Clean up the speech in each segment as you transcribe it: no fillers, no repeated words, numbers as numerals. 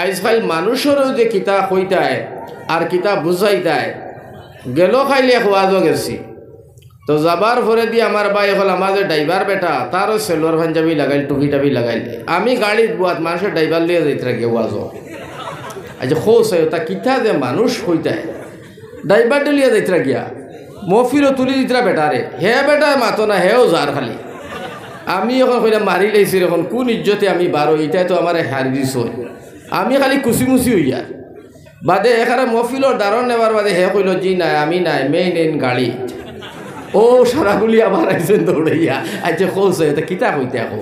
আজকাল মানুষেরও যে কিতা কইতায় আর কিতা বুঝাইতায় গেল খাইলে খোয়াজও গেছি। তো যাবার পরে দিয়ে আমার ভাই হল আমাদের ড্রাইভার বেটা তারও সেলোয়ার পাঞ্জাবি লাগাইল টুপি টাবি লাগাইলে আমি গাড়ির বুয়াত মানুষের ড্রাইভার লিয়ে যাইতে রাখি ওয়াজও। আচ্ছা খোঁজ তা কিতা যে মানুষ কইতায় ড্রাইভারটা লিয়ে যাইতে রাখিয়া মফিরও তুলি দিতরা বেটারে হে বেটা মাতো না হেও যার খালি আমি এখন কইলাম মারি লাইছি এখন কোন ইজ্জতে আমি বারো এটাই তো আমার হারি দিছ আমি খালি কুচিমুচি হইয়া বাদে এখানে মফিলর দারণ নেবার বাদে হে কইল জি নাই আমি নাই মেইন এন গাড়ি ও সারাগুলি আবার আইসেন দৌড়াইয়া আচ্ছা খোঁজ এটা কিতা কইতে আকৌ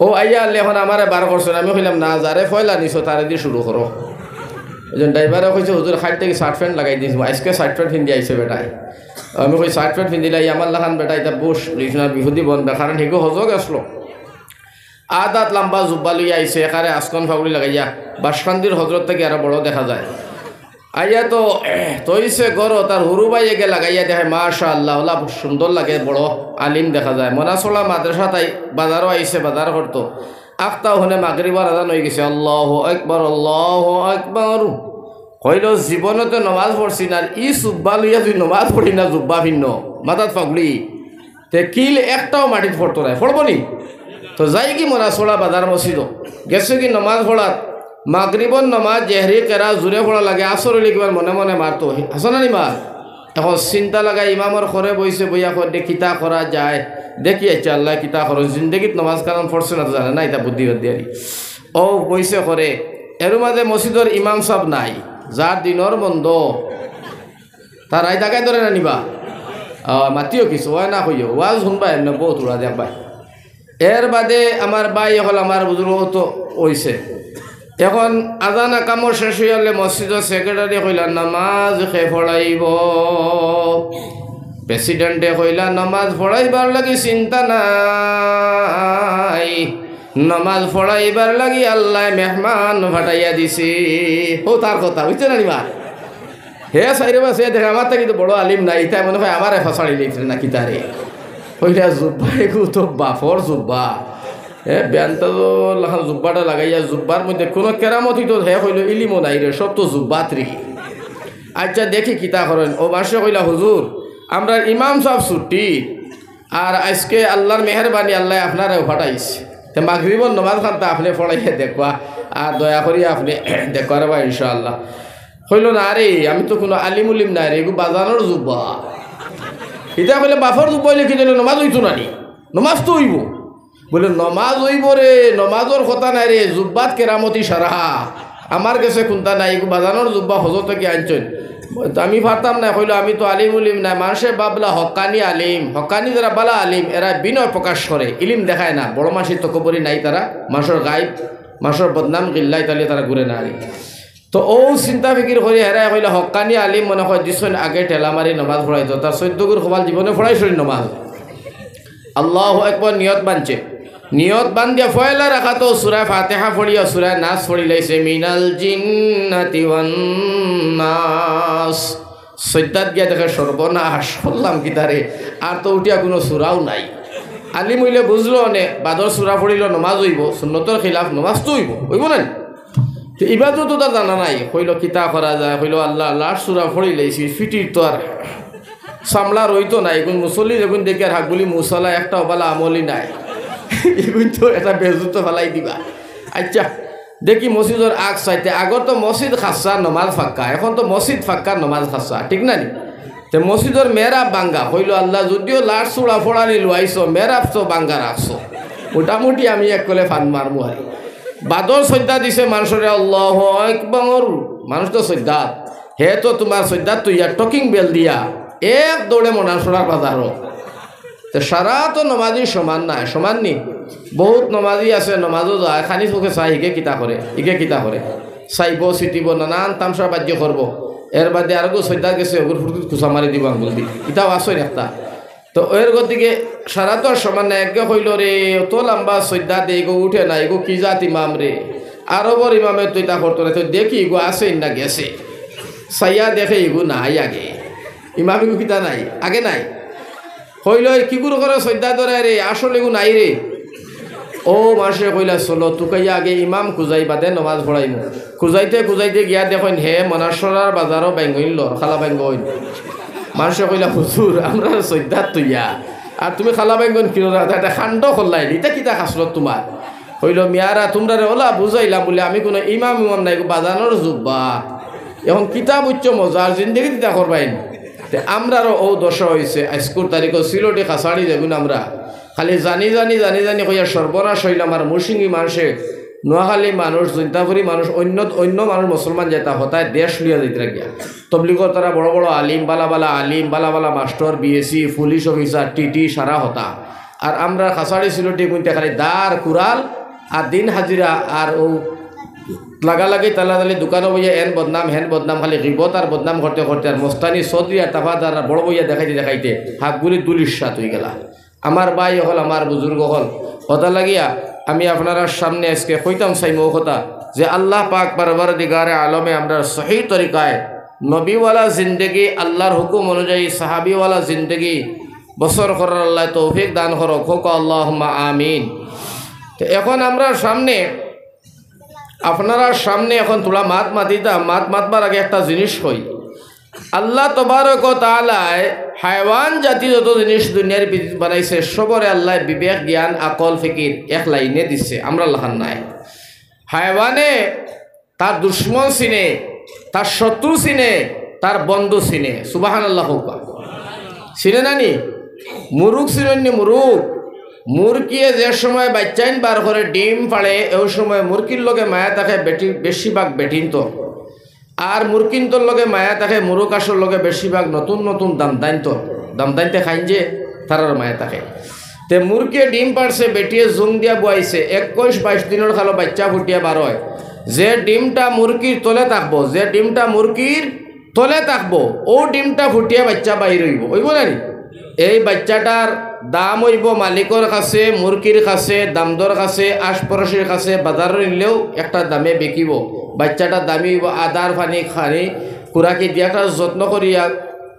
ও আইয়া আনলে এখন আমারে বার করছেন আমি কইলাম না যারে ফয়লা নিছো তারে দিয়ে শুরু করো। ওজন ড্রাইভারে কইছে হুজুর খাইট থেকে শার্ট প্যান্ট লাগাই দিয়েছি আজকে শার্ট প্যান্ট পিন্ধি আইসে বেটাই আমি কই শার্ট প্যান্ট পিন্ধিলাই আমার লাখান বেটা এটা বস লিখনার বিহুদি বন কারণ হেগো হজক আসলো আদাত লম্বা জুব্বা লইয়া আইসে এখানে আসকন ফাগুলি লাগাইয়া বাসকান্দির হজরত থেকে আরো বড় দেখা যায় আইয়া তো তৈছে গর তার হুরু বাইকে লাগাইয়া দেখে মাশা আল্লাহ ওলা সুন্দর লাগে বড় আলিম দেখা যায় মনাসোলা মাদ্রাসা তাই বাজারও আইসে বাজার করতো আখতা হনে মাগরিবার আজান হয়ে গেছে আল্লাহু আকবার কইল জীবনতে নমাজ পড়ছি না ই জুব্বা লইয়া তুই নমাজ পড়ি না জুব্বা ভিন্ন মাথাত ফাগলি তে কিল একটাও মাটিত পড়তো নাই পড়ব নি তো যাই কি মনাসোলা বাজার মসজিদ গেছে কি নমাজ পড়াত মাগরিবর নমাজ জেহরি কেরা জোরে পড়া লাগে আসর লিখবার মনে মনে মারতো হাসনা নি মার এখন চিন্তা লাগাই ইমামর ঘরে বইছে বইয়া করে কিতা করা যায় দেখি আচ্ছা আল্লাহ কিতা করো জিন্দগিত নমাজ কারণ পড়ছে না তো জানে না এটা বুদ্ধি দিয়ারি ও বইছে করে এর মাঝে মসজিদর ইমাম সাহেব নাই যার দিনর বন্ধ তার আই টাকায় ধরে না নিবা মাতিও কিছু হয় না কইও ওয়াজ শুনবা এমনি বহুত উড়া দেখবা এর বাদে আমার বাই হল আমার বুজুর্গ তো হইছে এখন আজান কামর শেষ হয়ে গেলে মসজিদের সেক্রেটারি কইলা নামাজ খে পড়াইব প্রেসিডেন্টে কইলা নামাজ পড়াইবার লাগি চিন্তা নাই নামাজ পড়াইবার লাগি আল্লাহ মেহমান ফাটাইয়া দিছি ও তার কথা বুঝতে না নিমা হে সাইরে বাসে দেখে আমার তো কিন্তু বড় আলিম নাই তাই মনে হয় আমার ফাঁসাড়ি লিখছে নাকি তারে ওইটা জুব্বা এগু তো বাফর জুব্বা ব্যানটা তো জুব্বাটা লাগাইয়া জুব্বার মধ্যে কোনো কেরামতি তো হে কইল ইলিমো নাই রে সব তো জুব্বাত্রি আচ্ছা দেখি কিতা করেন ও বাসে কইলা হুজুর আমরা ইমাম সাহেব ছুটি আর আজকে আল্লাহর মেহরবানি আল্লাহ আপনারাও ফাটাইছে তো মাগরিবর নমাজ খানটা আপনি পড়াইয়া দেখবা আর দয়া করি আপনি দেখবা রে ভাই ইনশাআল্লাহ কইল না রে আমি তো কোনো আলিম উলিম নাই রে এগু বাজানোর জুব্বা এটা কইলে বাফর জুব্বা লিখি দিলে নমাজ হইতো না নি নমাজ তো হইব বলে নমাজ হইব রে নমাজর কথা নাই রে জুব্বাত কেরামতি সারা আমার কাছে কোনটা নাই এগু বাজানোর জুব্বা হজর থেকে আনছেন আমি পারতাম না কইল আমি তো আলিম উলিম নাই মানুষের বাবলা হকানি আলিম হকানি যারা বালা আলিম এরা বিনয় প্রকাশ করে ইলিম দেখায় না বড় মাসির তকবরি নাই তারা মানুষের গাইব মানুষের বদনাম গিল্লাই তাহলে তারা ঘুরে না আলি তো ও চিন্তা ফিকির করে হেরাই কইলে হকানি আলিম মনে হয় দিছেন আগে ঠেলা মারি নমাজ পড়াইতো তার 14 গুর খোবাল জীবনে পড়াইছিল নমাজ আল্লাহু আকবার নিয়ত বানছে নিয়ত বান্ধিয়া ফয়লা রাখা তো সূরা ফাতিহা পড়িয়া সূরা নাস পড়ি লাইছে মিনাল জিন্নাতি ওয়ান নাস সৈদাত গিয়া দেখে সর্বনাশ বললাম কি তারে আর তো উঠিয়া কোনো সূরাও নাই আলিম হইলে বুঝলো নে বাদর সূরা পড়িল নমাজ হইব সুন্নতর খিলাফ নমাজ তো হইব না তো ইবাদত তো তার জানা নাই কইল কিতা করা যায় কইল আল্লাহ লাস্ট সূরা পড়ি লাইছি ফিটির তো আর সামলা রইতো না এখন মুসল্লি যখন দেখি আর হাকগুলি মুসলা একটা বালা আমলি নাই এগুলো তো এটা বেজুত ফেলাই দিবা আচ্ছা দেখি মসজিদের আগ চাইতে আগর তো মসজিদ খাসা নমাজ ফাক্কা এখন তো মসজিদ ফাক্কা নমাজ খাসা ঠিক না নি তো মসজিদের মেরাব বাঙ্গা হইল আল্লাহ যদিও লাট চূড়া ফোড়ানি লুয়াইছো মেরাব তো বাঙ্গা রাখছো মোটামুটি আমি এক কলে ফান মারমু আর বাদর শ্রদ্ধা দিছে মানুষের আল্লাহু আকবার মানুষ তো শ্রদ্ধা হে তো তোমার শ্রদ্ধা তুই আর টকিং বেল দিয়া এক দৌড়ে মনাসোড়ার বাজারও তো সারা তো নমাজি সমান নাই সমান নি বহুত নমাজি আছে নমাজও যায় খানি চোখে চাই ইকে কিতা করে চাইব চিটিব নানান তামসা বাদ্য করব এর বাদে আর শ্রদ্ধা গেছে ওগুর ফুটুত খুচা মারি দিব আঙুল দি ইটাও আসই একটা তো এর গতিকে সারা তো সমান নাই একে কইল রে তো লম্বা শ্রদ্ধা দে এগো উঠে না এগো কি জাত ইমাম রে আরবর ইমামে তুই তা করতো না তো দেখি এগো আছে না গেছে সাইয়া দেখে এগো নাই আগে ইমাম এগো কিতা নাই আগে নাই হইল কি গুরু করে শ্রদ্ধা ধরে রে আসলে এগো নাই রে ও মানুষে কইলা চলো তুকাইয়া আগে ইমাম খুঁজাই বাদে নমাজ পড়াইম খুঁজাইতে গিয়া দেখেন হে মনাসরার বাজারও ব্যাঙ্গইল খালা ব্যাঙ্গইন মানুষে কইলা হুজুর আমরা সৈদ্ধার তুইয়া আর তুমি খালা ব্যাঙ্গন কিনো একটা খান্ড খোল্লাইলি এটা কিতা খাসলত তোমার হইল মিয়ারা তোমরা রে ওলা বুঝাইলাম বলে আমি কোনো ইমাম নাই বাজানোর যুব্বা এখন কিতাব উচ্চ মজার জিন্দগি দিতা করবাইন আমরারও ও দশা হয়েছে আজকুর তারিখ সিলটি কাছাড়ি দেখুন আমরা খালি জানি কইয়া সর্বনাশ হইলাম আর মুর্শিঙ্গি মানুষে নোয়াখালী মানুষ জৈন্তাপুরি মানুষ অন্য মানুষ মুসলমান যেটা হতায় দেশ লিয়া যাইতে গিয়া তবলিগর তারা বড় বড় আলিম বালা master BSc police officer TT সারা হতা আর আমরা কাছাড়ি সিলটি কুইতে খালি দার কুড়াল আর দিন হাজিরা আর ও লাগালাগি তালাতালি দোকানে বইয়া এন বদনাম হেন বদনাম খালি গিবত আর বদনাম করতে আর মোস্তানি চৌধুরী আর তাফাদার আর বড় বইয়া দেখাইতে হাতগুলি দুলিশাত হয়ে গেলা আমার ভাই হল আমার বুজুর্গ হল কথা লাগিয়া আমি আপনার সামনে আজকে কইতাম চাই মো কথা যে আল্লাহ পাক পরবর্তীগারে আলমে আমরা সহি তরিকায় নবীওয়ালা জিন্দগি আল্লাহর হুকুম অনুযায়ী সাহাবিওয়ালা জিন্দগি বছর করার আল্লাহ তৌফিক দান করক হোক আল্লাহুম্মা আমিন। তো এখন আমরা সামনে আপনারা সামনে এখন তোলা মাতবার আগে একটা জিনিস কই আল্লাহ তবারক ও তাআলায় হায়ওয়ান জাতি যত জিনিস দুনিয়ার বানাইছে সবরে আল্লাহ বিবেক জ্ঞান আকল ফিকির এক লাইনে দিচ্ছে আমরা লাহান নাই। হায়ওয়ানে তার দুশ্মন চিনে তার শত্রু চিনে তার বন্ধু চিনে সুবহানাল্লাহ হুকা চিনে নানি মুরুখ চিনেননি মুরগিয়ে যে সময় বাচ্চাইন বার করে ডিম পাড়ে ওই সময় মুরগির লগে মায়া থাকে বেশিরভাগ বেটিন তো আর মুরগিনটোর লগে মায়া থাকে মুরুখ আসর লগে বেশিরভাগ নতুন দাম দাইনতে খাইন যে তার মায়া থাকে তে মুরগিয়ে ডিম পাড়ছে বেটিয়ে জুং দিয়া বুয়াইছে 21-22 দিনের খালো বাচ্চা ফুটিয়া বার হয় যে ডিমটা মুরগির তলে থাকবো ও ডিমটা ফুটিয়া বাচ্চা বাইর হইব না এই বাচ্চাটার দাম হইব মালিকর কাছে মুরগির কাছে দামদর কাছে আশপড়শির কাছে বাজার নিলেও একটা দামে বিকিব বাচ্চাটা দামি হইব আদার পানি খানি খুরাকি দিয়া একটা যত্ন করিয়া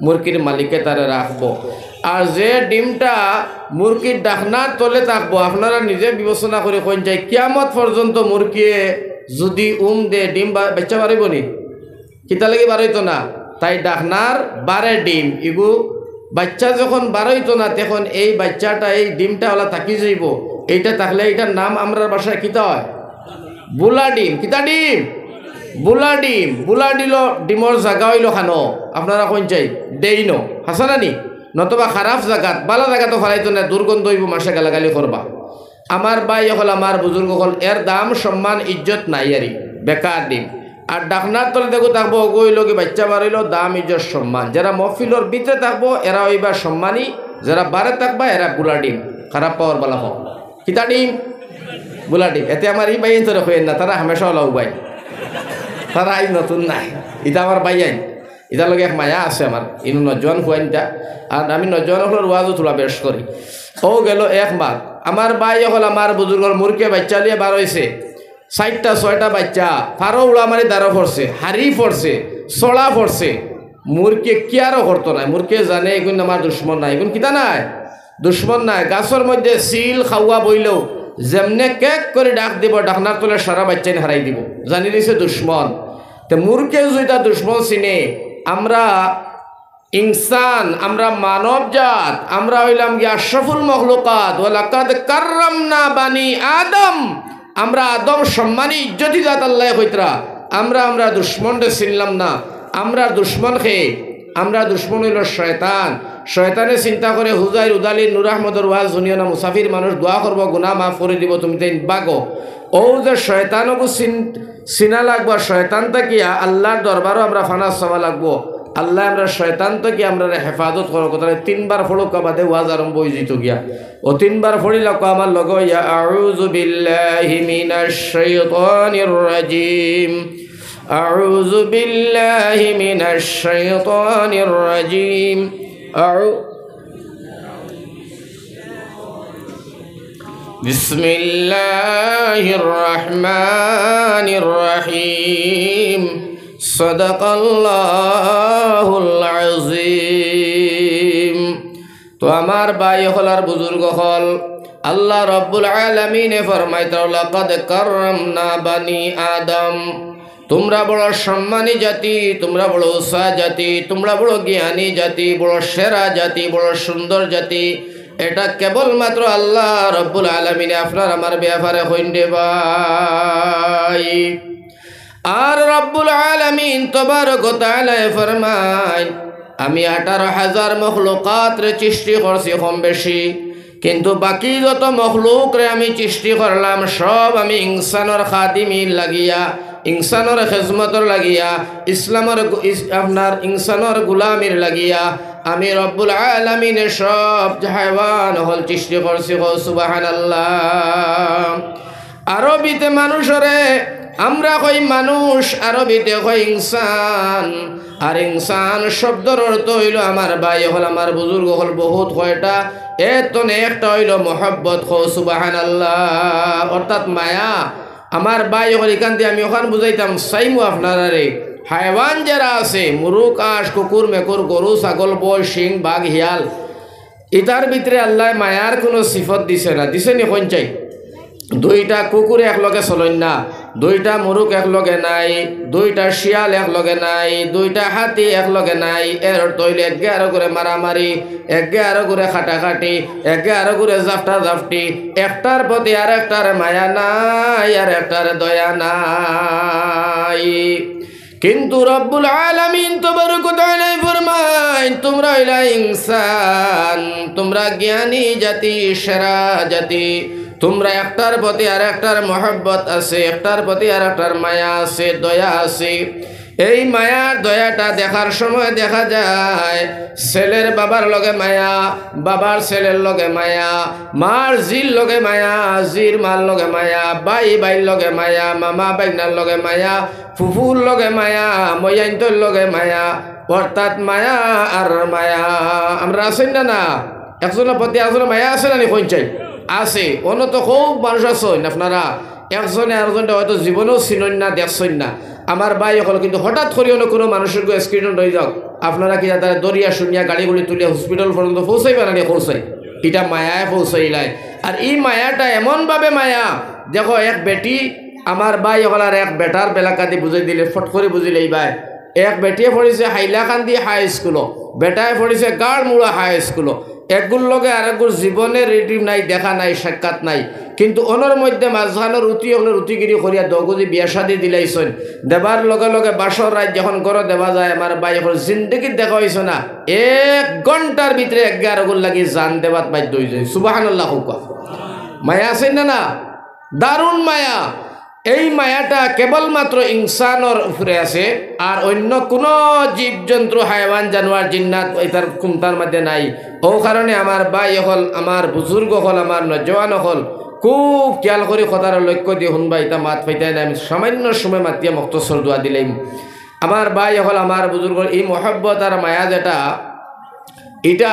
মুরগির মালিকে তারে রাখবো। আর যে ডিমটা মুরগির ডাকনার তলে থাকবো আপনারা নিজে বিবেচনা করে কোন যাই কিয়ামত পর্যন্ত মুরগিয়ে যদি দে ডিম বাচ্চা বাড়িব নি কিতা লাগি বাড়াইতো না তাই ডাকনার বারে ডিম ইগু বাচ্চা যখন বাড়াইতো না তখন এই বাচ্চাটা এই ডিমটা ওলা থাকি যাইব এইটা থাকলে এইটার নাম আমরা বাসায় কিতা হয় বুলা ডিম কিতা ডিম বুলা দিল ডিমর জাগা হইল খানো আপনারা কোন চাই দেই ন হাসানানি নতবা খারাপ জাগাত বালা জাগাতো ফেলাইতো না দুর্গন্ধ হইব মাসে গালাগালি করবা। আমার ভাই হল আমার বুজুর্গ হল এর দাম সম্মান ইজ্জত নাই আরি বেকার ডিম আর ডাকনার তলে দেখো থাকবো ওই লোকে বাচ্চা বাড়িল দাম ইজ্জত সম্মান যারা মহফিলর ভিতরে থাকবো এরা হইবা সম্মানী যারা বারে থাকবা এরা বুলা ডিম খারাপ পাওয়ার বালা হোক কিতা ডিম বুলা ডিম এতে আমার এই বাইন তোরা হইন না তারা হামেশা ওলাও বাই তারা আই নতুন নাই এটা আমার বাই আইন এটার লগে এক মায়া আছে আমার ইনু নজন খুয়াইনটা আর আমি নজন হল ওয়াজও তোলা বেশ করি ও গেল এক মাস আমার বাই হল আমার বুজুর্গর মুরকে বাচ্চা লিয়ে বার হয়েছে 4টা-6টা বাচ্চা ফারো উড়া মারি দাঁড়ো পড়ছে হারি পড়ছে চড়া পড়ছে মুরকে কি আরও করতো নাই মুরকে জানে এগুন আমার দুশ্মন নাই এগুন কিতা নাই দুশ্মন নাই গাছের মধ্যে সিল খাওয়া বইলেও যেমনে কেক করে ডাক দিব ডাকনার তোলে সারা বাচ্চাই হারাই দিব জানি দিছে দুশ্মন তে মুরকে যেটা দুশ্মন চিনে আমরা ইনসান আমরা মানব জাত আমরা হইলাম গিয়া আশরাফুল মখলুকাত ওয়া লাকাদ কাররামনা বানি আদম আমরা আদম সম্মানী ইজ্জতি জাত আল্লাহ কইতরা আমরা দুশ্মনরে চিনলাম না আমরা দুশ্মন খেয়ে আমরা দুশ্মন হইল শয়তানে চিন্তা করে হুজাইর উদালি নূর আহমদর ওয়াজ শুনিও না মুসাফির মানুষ দোয়া করবো গুনাহ মাফ করে দিব তুমি তাই বাগো ও যে শয়তানকু চিনা লাগবো শয়তান তাকিয়া আল্লাহর দরবারও আমরা ফানাস চাওয়া লাগবো আল্লাহ আমরা শয়তান থেকে আমরা হেফাজত করো তাহলে 3বার ফড়ক বাদে ওয়াজ আরম্ভ হয়ে যেত গিয়া ও 3বার ফড়ি লাগো আমার লগ ইয়া আউযু বিল্লাহি মিনাশ শাইতানির রাজিম আউযু বিল্লাহি মিনাশ শাইতানির রাজিম বিসমিল্লাহির রহমানির রহিম সদাকাল্লাহুল আযীম। তো আমার ভাই হল আর বুজুর্গ হল আল্লাহ রব্বুল আলামিনে ফরমাইতো লাকাদ কাররামনা বানি আদম, তোমরা বড় সম্মানী জাতি, তোমরা বড় উষা জাতি, তোমরা বড় জ্ঞানী জাতি, বড় সেরা জাতি, বড় সুন্দর জাতি। এটা কেবলমাত্র আল্লাহ রব্বুল আলামিনে আপনার আমার ব্যাপারে হইন্ডে ভাই। আর রব্বুল আলামিন তবারক ওয়া তাআলা ফরমায় আমি 18,000 মখলুকাত রে সৃষ্টি করছি কম বেশি, কিন্তু বাকি যত মখলুক রে আমি সৃষ্টি করলাম সব আমি ইনসানের খাদিমির লাগিয়া, ইনসানের খেজমতর লাগিয়া, ইসলামের আপনার ইনসানের গুলামির লাগিয়া আমি রব্বুল আলামিনে সব হায়ওয়ান হল সৃষ্টি করছি। সুবহানাল্লাহ। আরবিতে মানুষরে আমরা কই মানুষ, আরবিতে কই ইনসান। আর ইনসান শব্দর অর্থ হইল আমার ভাই হল, আমার বুজুর্গ হল, বহুত কয়টা এতনে একটা হইল মহব্বত। সুবহানাল্লাহ, অর্থাৎ মায়া। আমার ভাই হল এখান দিয়ে আমি ওখান বুঝাইতাম চাইমু আপনারা রে, হায়ওয়ান যারা আছে মুরুক, আঁশ, কুকুর, মেকুর, গরু, ছাগল, বই, শিং, বাঘ, হিয়াল, ইতার ভিতরে আল্লাহ মায়ার কোনো সিফত দিছে না। দিছে নি কোন চাই? দুইটা কুকুর একলগে চলেন না, দুইটা মুরুক একলগে নাই, দুইটা শিয়াল একলগে নাই, দুইটা হাতি একলগে নাই। এর অর্থ হইলে একে আরো করে মারামারি, একে আরো করে খাটাখাটি, একে আরো করে জাফটা জাফটি। একটার প্রতি আর একটার মায়া নাই, আর একটার দয়া নাই। কিন্তু রব্বুল আলামিন তবারক ওয়া তাআলা ফরমায় তোমরা হইলা ইনসান, তোমরা জ্ঞানী জাতি, সেরা জাতি। তোমরা একটার প্রতি আর একটার মহব্বত আছে, একটার প্রতি আর একটার মায়া আছে, দয়া আছে। এই মায়ার দয়াটা দেখার সময় দেখা যায় ছেলের বাবার লগে মায়া, বাবার ছেলের লগে মায়া, মার জির লগে মায়া, জির মার লগে মায়া, বাই বাইর লগে মায়া, মামা বাইনার লগে মায়া, ফুফুর লগে মায়া, ময়ান্তর লগে মায়া। অর্থাৎ মায়া আর মায়া। আমরা আছেন না? না, একজনের প্রতি একজনের মায়া আছে না? কোন চাই আছে? অন্য তো খুব মানুষ আছেন আপনারা, একজনে আরেকজনটা হয়তো জীবনেও চিনন না, দেখছেন না। আমার ভাই হল কিন্তু হঠাৎ করে অন্য কোনো মানুষের অ্যাক্সিডেন্ট হয়ে যাক, আপনারা কি তারা দরিয়া শুনিয়া গাড়িগুলি তুলে হসপিটাল পর্যন্ত পৌঁছাইবে না? পৌঁছাই। এটা মায়ায় পৌঁছাইলাই। আর এই মায়াটা এমনভাবে মায়া, দেখো এক বেটি আমার ভাই হল আর এক বেটার বেলাকাতি বুঝাই দিলে ফট করে বুঝিলেই ভাই। এক বেটিয়ে পড়িছে হাইলাকান্দি হাই স্কুলও, বেটায় পড়িছে গাড়মুড়া হাই স্কুলও। একগুর লগে আরেকগুর জীবনের রিটিভ নাই, দেখা নাই, সাক্ষাৎ নাই। কিন্তু ওনার মধ্যে মাঝখানের রুটি হলে রুটিগিরি করিয়া দগুজি বিয়া শাদি দিলাইছেন। দেবার লগে লগে বাসর রাত যখন ঘরে দেওয়া যায়, আমার ভাই এখন জিন্দগিত দেখা হয়েছে না, 1 ঘন্টার ভিতরে 11 গুণ লাগি জান দেবাত বাধ্য হয়ে যায়। সুবহানাল্লাহ। হুকা মায়া আছে না? না, দারুণ মায়া। এই মায়াটা কেবলমাত্র ইনসানের উপরে আছে, আর অন্য কোনো জীবজন্তু, হায়ওয়ান, জানোয়ার, জিন্নাত এটার কুমতার মধ্যে নাই। ও কারণে আমার ভাই হল, আমার বুজুর্গ হল, আমার নজওয়ান হল খুব খেয়াল করে কথার লক্ষ্য দিয়ে শুনবা। এটা মাত পাইতাই না, আমি সামান্য সময় মাতিয়া মক্তসর দোয়া দিলাম। আমার ভাই হল, আমার বুজুর্গ এই মহব্বত আর মায়া যেটা, এটা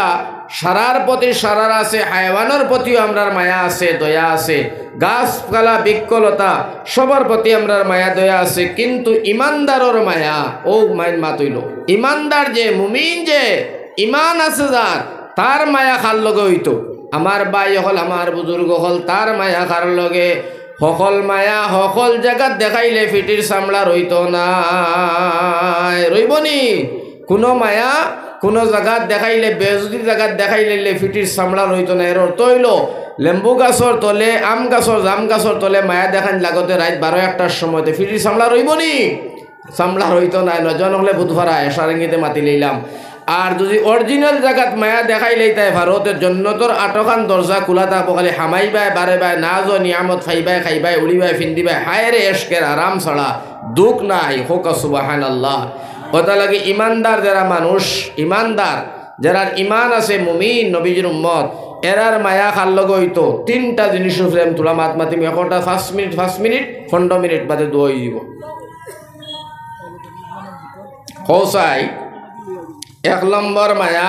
সারার প্রতি সারার আছে, হায়ওয়ানের প্রতিও আমরার মায়া আছে, দয়া আছে, গাছপালা, বৃক্ষলতা সবার প্রতি আমরার মায়া দয়া আছে। কিন্তু ইমানদারের মায়া, ও মাইন মাতইল, ইমানদার যে মুমিন, যে ইমান আছে যার, তার মায়া খার লগে হইতো। আমার ভাই হল, আমার বুজুর্গ হল, তার মায়া খার লগে। সকল মায়া সকল জায়গাত দেখাইলে ফিটির চামড়া রইতো না, রইবনি। কোনো মায়া কোনো জায়গাত দেখাইলে, বেজুদি জায়গাত দেখাইলে ফিটির চামড়া রইতো না। এর অর্থ হইল লেম্বু গাছর তলে, আম গাছর, জাম গাছর তলে মায়া দেখান লাগতে রাত 12-1টার সময়তে ফিটির চামড়া রইবনি, চামড়া রইতো না। নজন হলে বুধভাড়া সারেঙ্গিতে মাতি লইলাম। আর যদি অরিজিনাল জায়গাত মায়া দেখাইলেই তাই ভারতের জন্নতর 8খান দরজা খোলা থাকবো, খালি হামাইবাই, বারেবাই, নাজ নিয়ামত খাইবাই, খাইবাই, উড়িবাই, ফিন্দিবাই, হায়রে এশকের আরাম ছাড়া দুঃখ নাই। হোক সুবহানাল্লাহ। কথা লাগে ইমানদার যারা মানুষ, ইমানদার যারা ইমান আছে, মুমিন, নবীজির উম্মত, এরার মায়া খার লগে হইতো 3টা জিনিস উপরে তোলা মাত মাতিম। এখনটা 5 মিনিট 15 মিনিট বাদে দোয়া দিব। কৌসাই 1 নম্বর মায়া,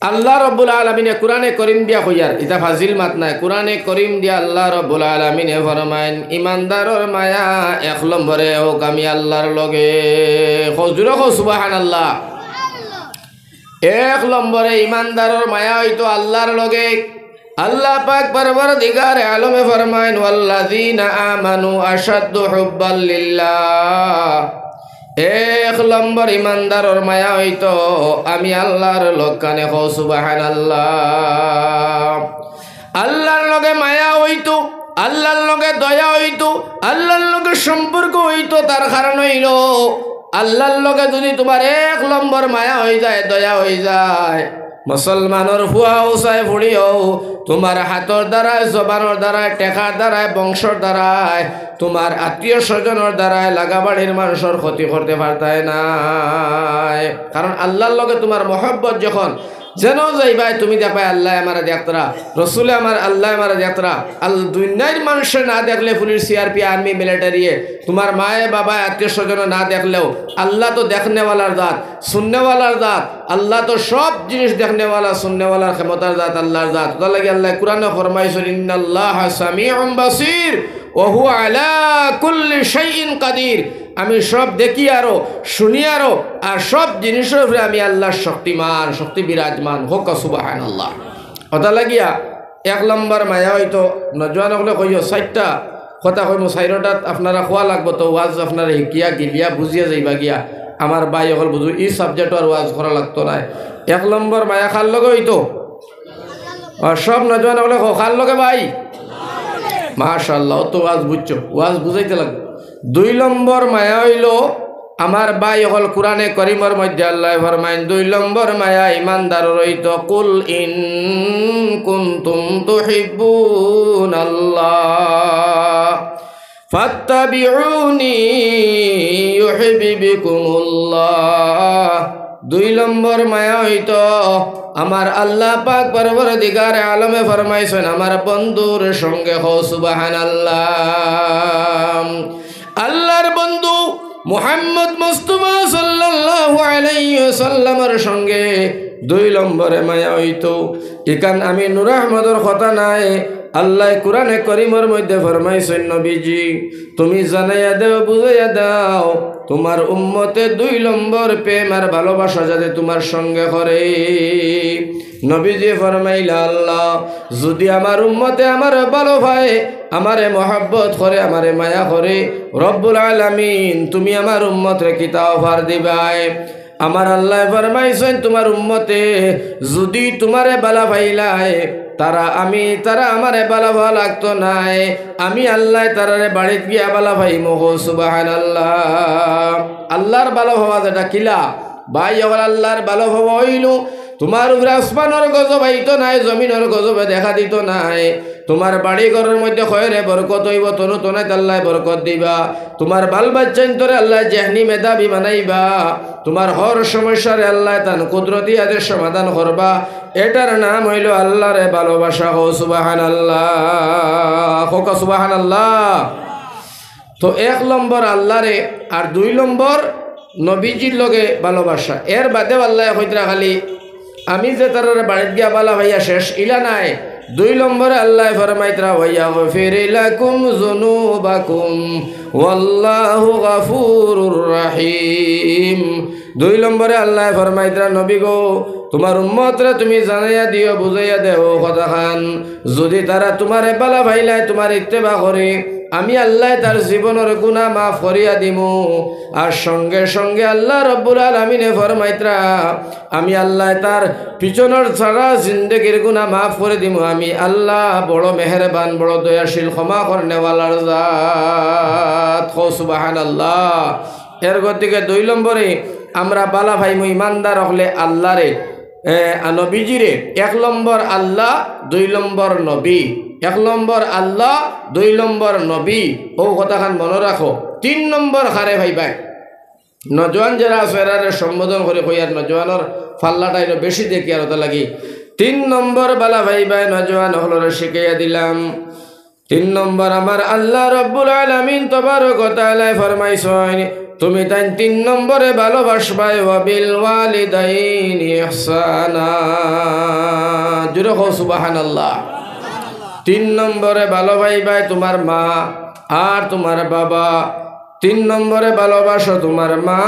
আল্লাহ রব্বুল আলামিনে কোরআনে করিম দিয়া কইয়ার, এটা ফাজিল মাত নাই, কোরআনে করিম দিয়া আল্লাহ রব্বুল আলামিনে ফরমাইন ইমানদারর মায়া 1 নম্বরে হোক আমি আল্লাহর লগে। হজুরে কো সুবহানাল্লাহ। 1 নম্বরে ইমানদারর মায়া হইতো আল্লাহর লগে। আল্লাহ পাক পরওয়ারদিগারে আলমে ফরমায়েন ওয়াল্লাযীনা আমানু আশাদ্দু হুব্বাল লিল্লাহ। এক নম্বর ইমানদারর মায়া হইতো আমি আল্লাহর লক্কানে হো সুবহানাল্লাহ। আল্লাহর লগে মায়া হইতো, আল্লাহর লগে দয়া হইতো, আল্লাহর লগে সম্পর্ক হইতো। তার কারণ হইল আল্লাহর লগে যদি তোমার এক নম্বর মায়া হয়ে যায়, দয়া হয়ে যায়, মুসলমানের ফুয়া উসায় ফুড়িও তোমার হাতর দ্বারায়, জবানোর দ্বারায়, টেকার দ্বারায়, বংশর দ্বারায়, তোমার আত্মীয় স্বজনের দ্বারায় লাগাবাড়ির মানুষের ক্ষতি করতে পারতায় না। কারণ আল্লাহর লগে তোমার মহব্বত যখন যেন যাইবাই, তুমি দেখবাই আল্লাহ আমার দেখতরা, রসুলে আমার আল্লাহ আমার দেখতরা। দুনিয়ার মানুষের না দেখলে, পুলিশ, সিআরপি, আর্মি, মিলিটারিয়ে, তোমার মায়ে বাবায়, আত্মীয় স্বজন না দেখলেও আল্লাহ তো দেখনেওয়ালার দাঁত, শুননেওয়ালার দাঁত। আল্লাহ তো সব জিনিস দেখনেওয়ালা, শুননেওয়ালার ক্ষমতার দাঁত, আল্লাহর দাঁত। তার লাগে আল্লাহ কুরআনে ফরমাইছেন ইন্নাল্লাহা সামিউন বাসীর ওয়া হুয়া আলা কুল্লি শাইইন কাদির। আমি সব দেখি আরো, শুনি আরো, আর সব জিনিসের উপরে আমি আল্লাহর শক্তিমান, শক্তি বিরাজমান হোক সুবহানাল্লাহ। কথা লাগিয়া এক নম্বর মায়া হয়তো নজওয়ান হলে কইও 4টা কথা কইমো, 4টাত আপনারা খোয়া লাগবো। তো ওয়াজ আপনারা শিকিয়া গিলিয়া বুঝিয়া যাইবা গিয়া আমার ভাই অকল বুঝু এই সাবজেক্ট আর ওয়াজ করা লাগতো না। এক নম্বর মায়া খার লগে হইতো, আর সব নজওয়ান হলে খার লগে ভাই মাশাআল্লাহ, তো ওয়াজ বুঝছো, ওয়াজ বুঝাইতে লাগবে। 2 নম্বর মায়া হইল আমার ভাই হল কুরআনে করিমের মধ্যে আল্লাহ ফরমাইন 2 নম্বর মায়া ইমানদার রইত কুল ইন কুনতুম তুহিব্বুনাল্লাহ ফাত্তাবিউনি ইউহিব্বুকুমুল্লাহ। 2 নম্বর মায়া হইত আমার আল্লাহ পাক পরওয়ারদিগারে আলমে ফরমাইছেন আমার বন্ধুর সঙ্গে হো সুবহানাল্লাহ। আল্লাহর বন্ধু মুহাম্মদ মুস্তাফা সাল্লাল্লাহু আলাইহি ওয়াসাল্লামের সঙ্গে 2 নম্বরে মায়া হইতো। এখান আমি নূর আহমদের কথা নাই, আল্লাহ কুরআনে করিমের মধ্যে ফরমাইছেন নবীজি তুমি জানাইয়া দাও, বুঝাইয়া দাও তোমার উম্মতে 2 নম্বর প্রেম আর ভালোবাসা যাতে তোমার সঙ্গে করে। নবীজি ফরমাইলা আল্লাহ যদি আমার উম্মতে আমার ভালো পায়, আমারে মহব্বত করে, আমারে মায়া করে, রব্বুল আলামিন তুমি আমার উম্মতরে কিতা অফার দিবাই। আমার আল্লাহ ফরমাইছেন তোমার উম্মতে যদি তোমারে বালা পাইলায়, তারা আমারে বালা ভালো লাগতো নাই, আমি আল্লাহ তারারে বাড়িতে গিয়া বালা ভাই মোহ সুবহানাল্লাহ। আল্লাহর ভালো হওয়া যেটা কিলা ভাই হল আল্লাহর ভালো হওয়া হইল তোমার উপরে আসমানের গজব আইতো নাই, জমিনের গজবে দেখা দিত নাই। তোমার বাড়ি ঘরের মধ্যে খয়রে বরকত হইব, তনু তনায় আল্লাহ বরকত দিবা। তোমার বাল বাচ্চা তোরে আল্লাহ জেহনি মেধাবী বানাইবা। তোমার হর সমস্যারে আল্লাহ তান কুদরতি আদের সমাধান করবা। এটার নাম হইল আল্লাহরে ভালোবাসা। হো সুবহানাল্লাহ, হোক সুবহানাল্লাহ। তো 1 নম্বর আল্লাহরে আর 2 নম্বর নবীজির লগে ভালোবাসা। এর বাদে আল্লাহ হইতরা খালি আমি যে তার বাড়িতে গিয়া বালা ভাইয়া শেষ ইলা নাই। 2 নম্বরে আল্লাহ ফরমাইতরা ওয়াগফির লাকুম যুনুবাকুম ওয়াল্লাহু গফুরুর রহিম। 2 নম্বরে আল্লাহ ফরমাইতরা নবী গো তোমার উম্মতরা তুমি জানাইয়া দিও, বুঝাইয়া দেও কথাখান যদি তারা তোমারে বালা ভাইলায় তোমার ইত্তেবা করে, আমি আল্লাহ তার জীবনের গুনাহ মাফ করিয়া দিমু। আর সঙ্গে সঙ্গে আল্লাহ রব্বুল আলামিনে ফরমাইতরা আমি আল্লাহ তার পিছনের সারা জিন্দেগির গুনাহ মাফ করে দিমু। আমি আল্লাহ বড় মেহেরবান, বড় দয়াশীল, ক্ষমা করনেওয়ালার জাত। হো সুবহানাল্লাহ। এর গতিকে 2 নম্বরে আমরা বালা ভাইমু ইমানদার হলে আল্লাহরে নবীজিরে 1 নম্বর আল্লাহ, 2 নম্বর নবী। 1 নম্বর আল্লাহ, 2 নম্বর নবী। ও কথাখান মনে রাখো। 3 নম্বর হারে ভাই ভাই নজওয়ান যারা আছে এরারে সম্বোধন করে কই, আর নজওয়ানের ফাল্লাটা এর বেশি দেখি আর ওটা লাগি। 3 নম্বর বালা ভাই ভাই নজওয়ান হলরে শিখাইয়া দিলাম। 3 নম্বর আমার আল্লাহ রব্বুল আলামিন তাবারক ওয়া তাআলা ফরমাইছেন তুমি তাই 3 নম্বরে ভালোবাসবাই ওয়াবিল ওয়ালিদাইনি ইহসানা। জুরে হো সুবহানাল্লাহ। 3 নম্বরে ভালোবাসবাই তোমার মা আর তোমার বাবা। 3 নম্বরে ভালোবাসো তোমার মা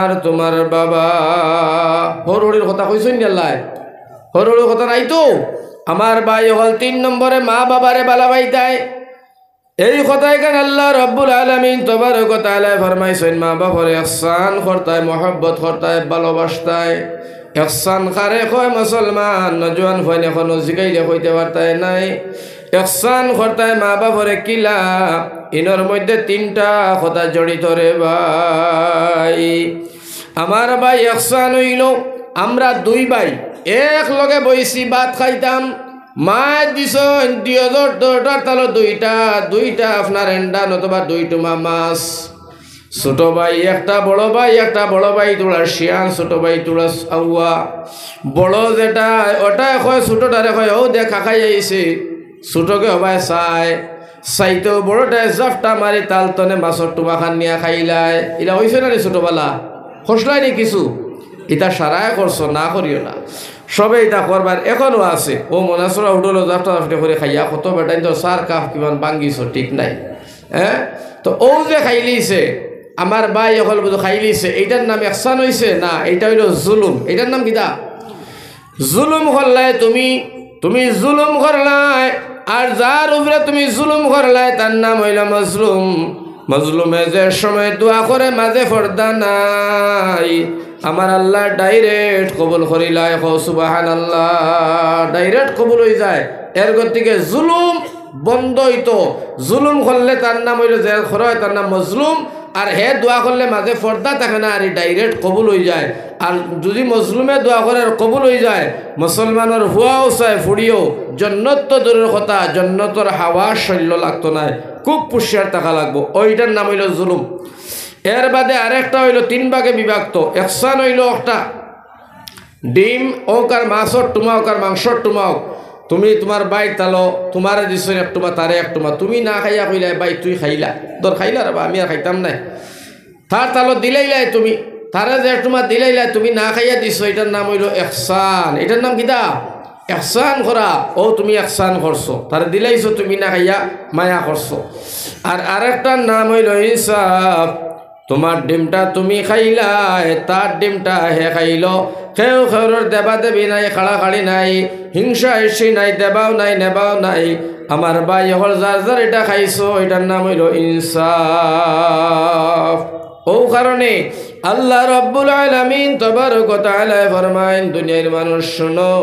আর তোমার বাবা। হরহরির কথা কইছেন আল্লাহ, হরহরির কথা নাই তো। আমার ভাই হল 3 নম্বরে মা বাবারে বালাবাই দেয়। এই কথাই কেন আল্লাহ রব্বুল আলামিন তবারক ওয়া তাআলা ফরমাইছেন মা বাবারে ইহসান করতায়, মহব্বত করতায়, ভালোবাসতায়। ইহসান কারে কয় মুসলমান নজওয়ান হইন এখনো জিগাইলে হইতে পারতায় নাই। ইহসান করতায় মা বাবারে কিলা ইনর মধ্যে 3টা কথা জড়িত রে ভাই। আমার ভাই ইহসান হইল আমরা 2 ভাই এক লগে বইছি ভাত খাইতাম, মা দিছ 2010 তালো 2টা আপনার এন্ডা নতবা 2 টুমা মাছ। ছোট ভাই একটা, বড় ভাই একটা, বড় ভাই তোলা শিয়ান, ছোট ভাই তোলা আউয়া। বড় যেটা ওটাই কয় ছোটটারে কয় ও দেখা খাই আইছে, ছোটকে হবাই চাইতো বড়টায় জাফটা মারি তালতনে মাছর টুমা খান নিয়া খাইলাই। এটা হয়েছে না রে ছোটবেলা খসলাই নি কিছু, এটা সারায় করছো না করিও না, সবে এটা করবার এখনো আছে। ও মনাসরা উঠলো জাফটা জাফটে করে খাইয়া কত বেটাই তো সার কাপ কিমান ভাঙ্গিছ ঠিক নাই। হ্যাঁ, তো ও যে খাইলিছে আমার ভাই অকল বুঝো খাইলিছে, এইটার নাম ইহসান হইছে না, এইটা হইল জুলুম। এইটার নাম কিতা? জুলুম করলাই তুমি জুলুম করলাই, আর যার উপরে তুমি জুলুম করলাই তার নাম হইল মজলুম। মজলুমে যে সময় দোয়া করে মাঝে পর্দা নাই, আমার আল্লাহ ডাইরেক্ট কবুল করিলাই। সুবহানাল্লাহ, ডাইরেক্ট কবুল হয়ে যায়। এর গতিকে জুলুম বন্ধ হইতো। জুলুম করলে তার নাম হইল যে খরয় তার নাম মজলুম, আর হে দোয়া করলে মাঝে পর্দা থাকে না, আর ডাইরেক্ট কবুল হয়ে যায়। আর যদি মজলুমে দোয়া করে কবুল হয়ে যায়, মুসলমানের হুয়াও চায় ফুড়িও জন্নত তো দূরের কথা, জন্নতর হাওয়া শৈল্য লাগতো না, খুব পুষ্যার টাকা লাগবো। ওইটার নাম হইল জুলুম। এর বাদে আরেকটা হইল 3 ভাগে বিভক্ত। ইহসান হইল একটা ডিম ওকার মাছর টুমা ওকার মাংসর টুমাও, তুমি তোমার বাই তালো তোমারে দিছ এক টুমা তারে এক টুমা, তুমি না খাইয়া কইলাই বাই তুই খাইলা, তোর খাইলা রে বা আমি আর খাইতাম নাই। তার তালো দিলাইলাই তুমি, তারে যে টুমা দিলাইলাই তুমি না খাইয়া দিছ, এটার নাম হইল ইহসান। এটার নাম কিতা? ইহসান করা। ও তুমি ইহসান করছো, তারে দিলাইছো তুমি না খাইয়া মায়া করছো। আর আরেকটার নাম হইল ইনসাফ। তোমার ডিমটা তুমি খাইলাই, তার ডিমটা হে খাইল। কেউ খেউর দেবা দেবী নাই, খাড়াখাড়ি নাই, হিংসা হিংসি নাই, দেবাও নাই নেবাও নাই। আমার ভাই হল যার যার এটা খাইছো, এটার নাম হইল ইনসাফ। ও কারণে আল্লাহ রব্বুল আলামিন তবারক ওয়া তাআলা ফরমায়েন দুনিয়ার মানুষ শুনো,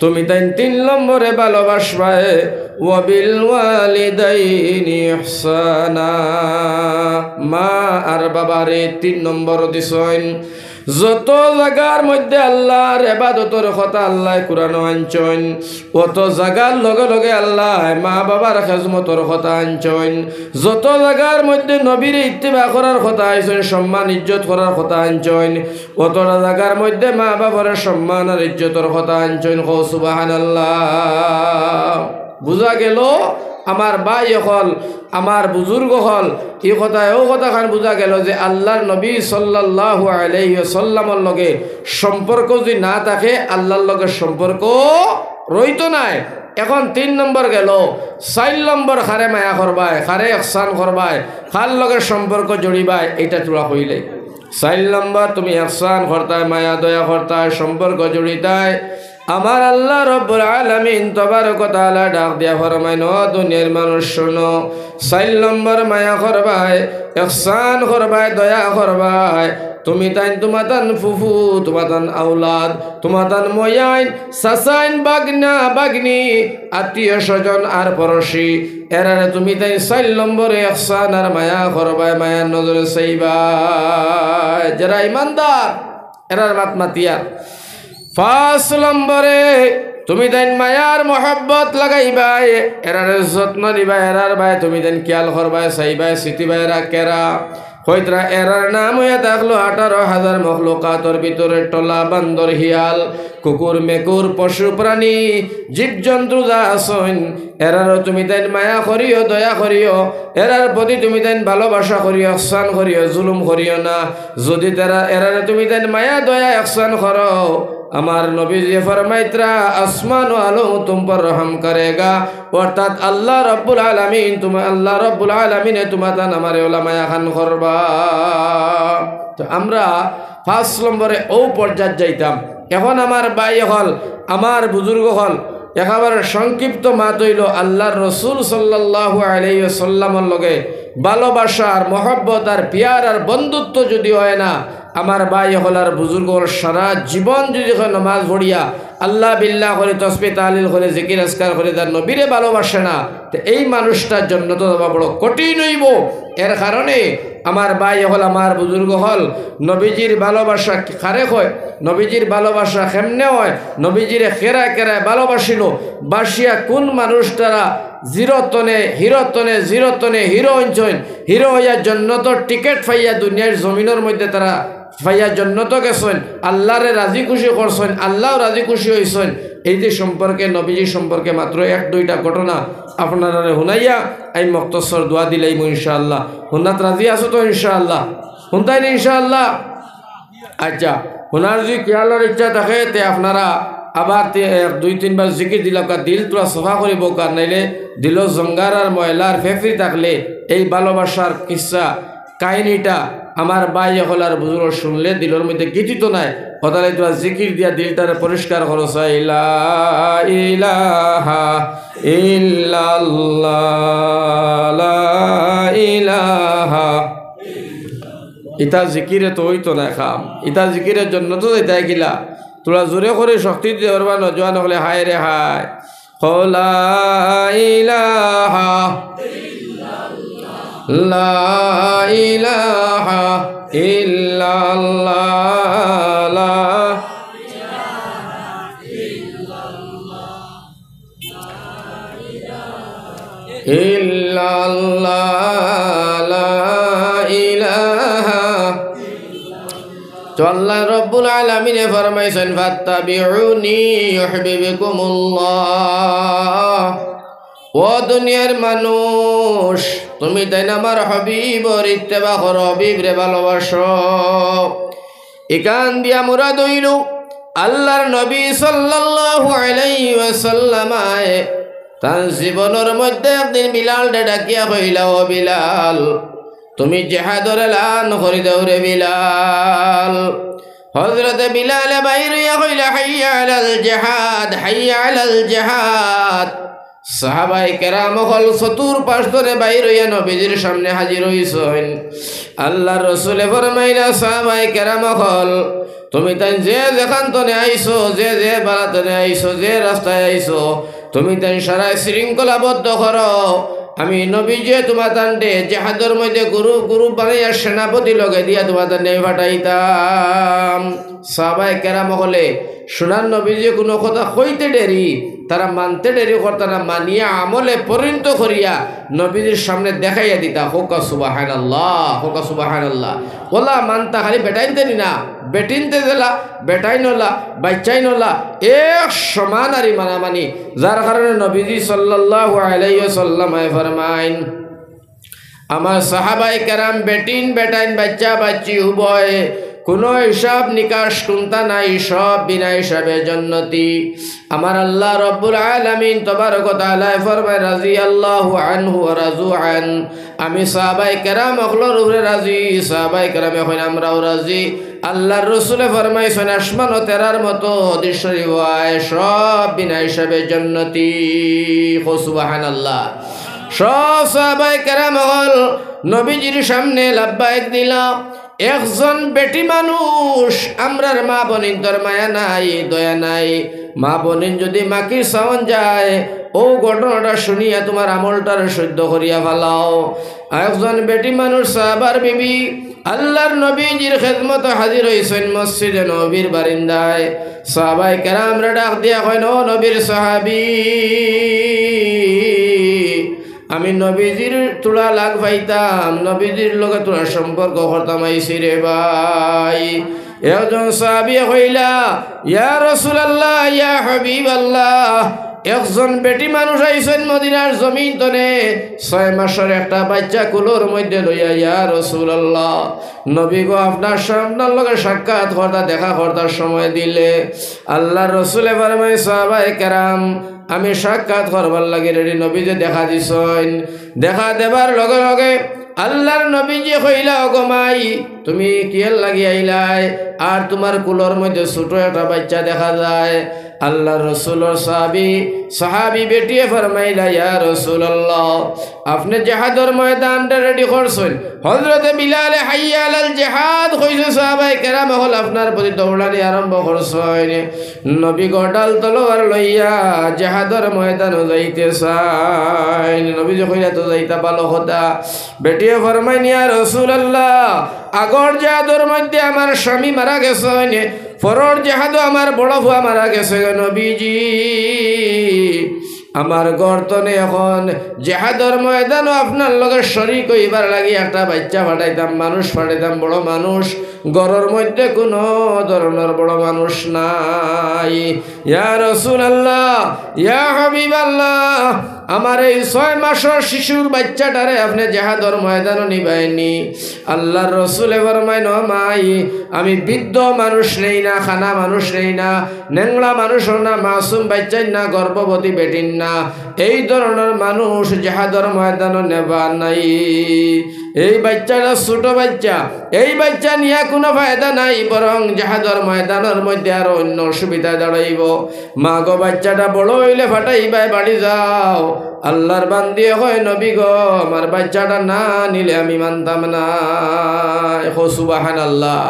তুমি তাই 3 নম্বরে ভালোবাসবায় ওয়া বিল ওয়ালিদাইনি ইহসানা। মা আর বাবারে 3 নম্বর দিছেন। যত জায়গার মধ্যে আল্লাহর ইবাদতের কথা আল্লাহ কুরআনে আনছেন, অত জায়গার লগে লগে আল্লাহ মা বাবার খেজমতের কথা আনছেন। যত জায়গার মধ্যে নবীর ইত্তিবা করার কথা আনছেন, সম্মান ইজ্জত করার কথা আনছেন, অত জায়গার মধ্যে মা বাবার সম্মান আর ইজ্জতের কথা আনছেন। সুবহানাল্লাহ। বুঝা গেল আমার ভাই হল, আমার বুজুর্গ হল, এই কথায় ও কথা খান বুঝা গেল যে আল্লাহর নবী সাল্লাল্লাহু আলাইহি ওয়াসাল্লামের লগে সম্পর্ক যদি না থাকে, আল্লাহর লগে সম্পর্ক রইতো নাই। এখন 3 নম্বর গেল। 4 নম্বর খারে মায়া করবাই, খারে ইহসান করবাই, খার লগে সম্পর্ক জড়িবাই, এটা তোরা কইলে 4 নম্বর তুমি ইহসান করতায়, মায়া দয়া করতায়, সম্পর্ক জড়িতায়। আমার আল্লাহ রব্বুল আলামিন তবারক ওয়া তাআলা ডাক দিয়া ফরমাইন, ও দুনিয়ার মানুষ শোনো, 4 নম্বর মায়া করবাই, ইহসান করবাই, দয়া করবাই। তুমি তাই তোমাতান ফুফু, তোমাতান আওলাদ, তোমাতান ময়াইন, সাসাইন, বাগনা বাগনি, আত্মীয় স্বজন আর পড়শি, এরারে তুমি তাই 4 নম্বরে ইহসান আর মায়া করবাই, মায়ার নজরে চাইবাই। যারা ইমানদার এরার মাত মাতিয়ার। 5 নম্বরে তুমি দেন মায়ার মহব্বত লাগাইবাই, এরার যত্ন নিবাই, এরার বাই তুমি দেন খেয়াল করবাই, চাইবাই, সিটিবাই রাখেরা হইতরা। এরার নাম হইয়া থাকলো 18,000 মখলুকাতর ভিতরে টলা, বান্দর, হিয়াল, কুকুর, মেকুর, পশু প্রাণী, জীবজন্তু যা আসন, এরারও তুমি দেন মায়া করিও, দয়া করিও, এরার প্রতি তুমি দেন ভালোবাসা করিও, ইহসান করিও, জুলুম করিও না। যদি তারা এরারে তুমি দেন মায়া দয়া ইহসান করো, আমার নবী যে ফরমাইতরা আসমান ও আলো তুম পর রহম করেগা, অর্থাৎ আল্লাহ রব্বুল আলামিন আল্লাহ রব্বুল আলামিনে তোমাতান আমার ওলা মায়া খান করবা। তো আমরা 5 নম্বরে ও পর্যায়ে যাইতাম। এখন আমার ভাই হল, আমার বুজুর্গ হল, একেবারে সংক্ষিপ্ত মাত হইল আল্লাহর রসুল সাল্লাল্লাহু আলাইহি ওয়াসাল্লামের লগে ভালোবাসা আর মহব্বত আর পিয়ার আর বন্ধুত্ব যদি হয় না, আমার ভাই হলার বুজুর্গ সারা জীবন যদি নামাজ পড়িয়া আল্লাহ বিল্লাহ করে তসবিহ তাহলিল করে জিকির আজকার করে তার নবীরে ভালোবাসে না, তো এই মানুষটার জন্য তো বড় কঠিন হইব। এর কারণে আমার ভাই হল আমার বুজুর্গ হল নবীজির ভালোবাসা কারে হয়, নবীজির ভালোবাসা কেমনে হয়, নবীজিরে কেরায় কেরায় ভালোবাসিল, বাসিয়া কোন মানুষটারা জিরোতনে হিরো অঞ্চল হিরো হইয়ার জন্য তো টিকিট পাইয়া দুনিয়ার জমিনের মধ্যে তারা পাইয়ার জন্য তো গেছেন, আল্লাহরে রাজি খুশি করছেন, আল্লাহ রাজি খুশি হয়েছেন। এই যে সম্পর্কে নবীজি সম্পর্কে মাত্র এক দুইটা ঘটনা আপনারা শুনাইয়া আমি মক্তসর দোয়া দিলাইম ইনশাআল্লাহ। শুনাত রাজি আছো তো ইনশাআল্লাহ? শুনতাই না ইনশাআল্লাহ? আচ্ছা, শোনার যদি খেয়ালের ইচ্ছা থাকে তে আপনারা আবার দুই তিনবার জিকির দিলাম, দিল তোরা সফা করিব, কার নাইলে দিল জঙ্গার আর ময়লার ফেফরি থাকলে এই ভালোবাসার কিসা কাহিনীটা আমার ভাই হলার বুজুর্গ শুনলে দিলের মধ্যে গীতিত নাই, কথালে তোরা জিকির দিয়া দিলটারে পরিষ্কার করো। লা ইলাহা ইল্লাল্লাহ লা ইলাহা, ইতা জিকিরে তো হইতো না খাম, ইতা জিকিরের জন্য তো এটাই গিলা তোরা জোরে করে শক্তি দিতে পারবা না, জোয়ান হলে হায় রে হায়। লা ইলাহা লা ইলাহা ইল্লাল্লাহ লা ইল্লাল্লাহ লা ইলাহা। তো আল্লাহ রব্বুল আলামিনে ফরমাইছেন ফাত্তাবিউনি ইউহিব্বুকুমুল্লাহ। ও দুনিয়ার মানুষ, তুমি তাই না আমার হাবিবর ইত্তেবা করো, হাবিবরে ভালোবাসো। এখান দিয়া মুরাদ হইল আল্লাহর নবী সাল্লাল্লাহু আলাইহি ওয়াসাল্লাম তার জীবনের মধ্যে একদিন বিলাল ডাকিয়া কইলা, ও বিলাল তুমি জিহাদের এলান করে দাও রে বিলাল। হযরত বিলাল বাইর হইয়া কইলা, হাইয়া আলাল জিহাদ হাইয়া আলাল জিহাদ। সাহাবায়ে কেরাম হল চতুর পাশ ধরে বাইর হইয়া নবীজির সামনে হাজির হইছেন। আল্লাহর রাসূলে ফরমাইলা, সাহাবায়ে কেরাম হল তুমি তাই যে যেখান তনে আইছো, যে যে বারাতনে আইছো, যে রাস্তায় আইছো, তুমি তাই সারা শৃঙ্খলাবদ্ধ করো। আমি নবীজি তোমার তান্ডে জিহাদের মধ্যে গ্রুপ বানাইয়া সেনাপতি লগে দিয়া তোমার তান্ডে ফাটাইতাম। সাহাবায়ে কেরাম হলে শোনার নবীজি কোনো কথা কইতে দেরি, তারা মানতে দেরি করতা না, মানিয়া আমলে পরিণত করিয়া নবীজির সামনে দেখাইয়া দিতা। হোকা সুবহানাল্লাহ, হোকা সুবহানাল্লাহ। ওলা মানতা খালি বেটাইনতে না, বেটিনতে দিলা, বেটাই নলা, বাচ্চাই নলা, এক সমান আরি মানামানি। যার কারণে নবীজি সাল্লাল্লাহু আলাইহি ওয়াসাল্লাম ফরমাইন, আমার সাহাবায়ে কেরাম বেটিন বেটাইন বাচ্চা বাচ্চি উভয় কোনো হিসাব নিকাশ কোনটা নাই, সব বিনা হিসাবে জান্নাতি। আমার আল্লাহ রব্বুল আলামিন তাবারক ওয়া তাআলা ফরমায়, রাদিয়াল্লাহু আনহু ওয়া রাযু আন। আমি সাহাবায়ে কেরাম অখলর উপরে রাজি, সাহাবায়ে কেরাম এখন আমরাও রাজি। আল্লাহর রাসূলে ফরমাইছেন, আসমান ও তেরার মতো হাদিস শরীফ হয়, সব বিনা হিসাবে জান্নাতি। সুবহানাল্লাহ। সব সাহাবায়ে কেরাম হল নবীজির সামনে লাব্বাইক দিলাম। একজন বেটি মানুষ, আমরার মা বোনিন তোর মায়া নাই, দয়া নাই। মা বোনিন যদি মাকির সাওন যায়, ও ঘটনাটা শুনিয়া তোমার আমলটার সহ্য করিয়া ফেলাও। একজন বেটি মানুষ সাহাবার বিবি আল্লাহর নবীজির খেদমত হাজির হইছেন মসজিদে নবীর বারিন্দায়। সাহাবায়ে কেরামরা ডাক দিয়া কইন, ও নবীর সাহাবী, আমি নবীজির তোলা লাগ পাইতাম, নবীজির লগে তোলা সম্পর্ক করতাম আইছি রে ভাই। একজন সাহাবী কইলা, ইয়া রাসূলুল্লাহ ইয়া হাবিবাল্লাহ, একজন বেটি মানুষ আইছেন মদিনার জমিন তনে, 6 মাসের একটা বাচ্চা কুলোর মধ্যে লইয়া। ইয়া রাসূলুল্লাহ, নবী গো আপনার সামনের লগে সাক্ষাৎ করতা, দেখা করতার সময় দিলে। আল্লাহর রাসূলে ফরমায়, সাহাবায়ে কেরাম আমি সাক্ষাৎ করবার লাগে রেডি। নবীজি দেখা দিছেন, দেখা দেবার লগে লগে আল্লাহর নবীজি কইলা, ওগো মাই তুমি কিয়ের লাগি আইলাই, আর তোমার কুলোর মধ্যে ছোট একটা বাচ্চা দেখা যায়। আল্লাহ রসুলের সাহাবি বেটিয়ে ফরমাইলা ইয়া রাসূলুল্লাহ আপনি জিহাদের ময়দানটা রেডি করছেন হযরতে বিলাল হাইয়া আলাল জিহাদ কইছে সাহাবায়ে কেরাম হল আপনার প্রতি দৌড়ানি আরম্ভ করছেন নবী গডাল তলোয়ার লইয়া জিহাদের ময়দানে যাইতে চান নবী যে কইরা তো যাইতা ভালো কথা বেটিয়ে ফরমাইন ইয়া রাসূলুল্লাহ আগর জিহাদের মধ্যে আমার স্বামী মারা গেছেন ফরর জিহাদও আমার বড় ভুয়া মারা গেছে নবীজি আমার গর্তনে এখন জিহাদের ময়দানও আপনার লগে শরীক হইবার লাগি একটা বাচ্চা পাঠাইতাম মানুষ পাঠাইতাম বড় মানুষ ঘরের মধ্যে কোনো ধরনের বড় মানুষ নাই ইয়া রাসূলুল্লাহ ইয়া হাবিবাল্লাহ আমার এই 6 মাসের শিশুর বাচ্চাটারে আপনি জিহাদের ময়দানে নিবাইনি আল্লাহর রাসূল ফরমায় ন মাই আমি বৃদ্ধ মানুষ নেই না খানা মানুষ নেই না নেংলা মানুষ না মাসুম বাচ্চা না গর্ভবতী বেটিন না এই ধরনের মানুষ জিহাদের ময়দানে নেবা নাই এই বাচ্চাটা ছোট বাচ্চা এই বাচ্চা নিয়ে কোনো ফায়দা নাই বরং জিহাদের ময়দানের মধ্যে আরো অন্য অসুবিধা দাঁড়াইব মা গো বাচ্চাটা বড় হইলে ফাটাইবাই বাড়ি যাও আল্লাহর বান্দি হয় নবী গো আমার বাচ্চাটা না নিলে আমি মানতাম না সুবহানাল্লাহ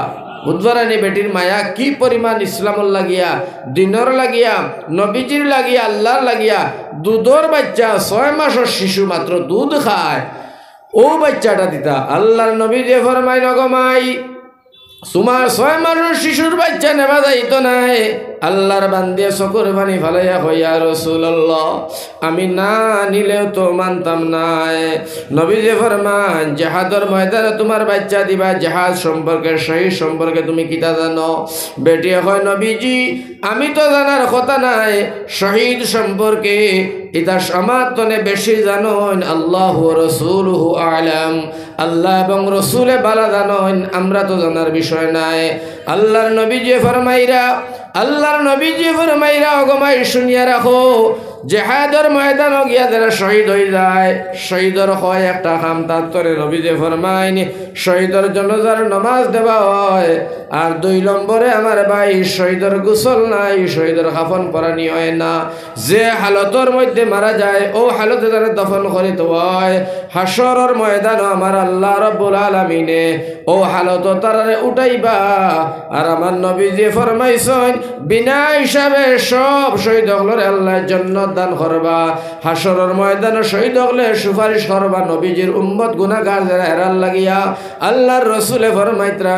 বুধবারানি বেটির মায়া কি পরিমাণ ইসলামর লাগিয়া দিনর লাগিয়া নবীজির লাগিয়া আল্লাহর লাগিয়া দুধর বাচ্চা 6 মাসের শিশু মাত্র দুধ খায় ও বাচ্চাটা দিতা আল্লাহর নবী যে ফরমাই নগমাই তোমার 6 মাসের শিশুর বাচ্চা নেবা যাইতো নাই আল্লাহর বান্দিয়া চকুর পানি ফালাইয়া হইয়া রাসূলুল্লাহ আমি না নিলেও তো মানতাম নাই নবী যে ফরমান জিহাদের ময়দানে তোমার বাচ্চা দিবা জিহাদ সম্পর্কে শহীদ সম্পর্কে তুমি কিতা জানো বেটি হয় নবীজি আমি তো জানার কথা নাই শহীদ সম্পর্কে এটা আমার তনে বেশি জানেন আল্লাহ রাসূলুহু আলাম আল্লাহ এবং রাসূলে ভালো জানেন আমরা তো জানার বিষয় নাই আল্লাহর নবী যে ফরমাইরা আল্লাহর নবী যে ফরমাইরা ওগমাই শুনিয়া রাখো জিহাদের ময়দান গিয়া যারা শহীদ হয়ে যায় শহীদের হয় একটা কাম তার তরে নবী যে ফরমাইন শহীদের জন্য যার নামাজ দেওয়া হয় আর 2 নম্বরে আমার ভাই শহীদের গোসল নাই শহীদের কাফন পরানি হয় না যে হালতের মধ্যে মারা যায় ও হালতে যারা দফন করিতে হয় হাসরের ময়দান আমার আল্লাহ রাব্বুল আলামিনে ও হালত তারারে উঠাইবা আর আমার নবী যে ফরমাইছেন বিনা হিসাবে সব শহীদ হলরে আল্লাহর জান্নাত দান করবা হাসরের ময়দানে শহীদ হলে সুপারিশ করবা নবীজির উম্মত গুনাহগার যারা হেরাল লাগিয়া আল্লাহর রাসূলে ফরমাইতরা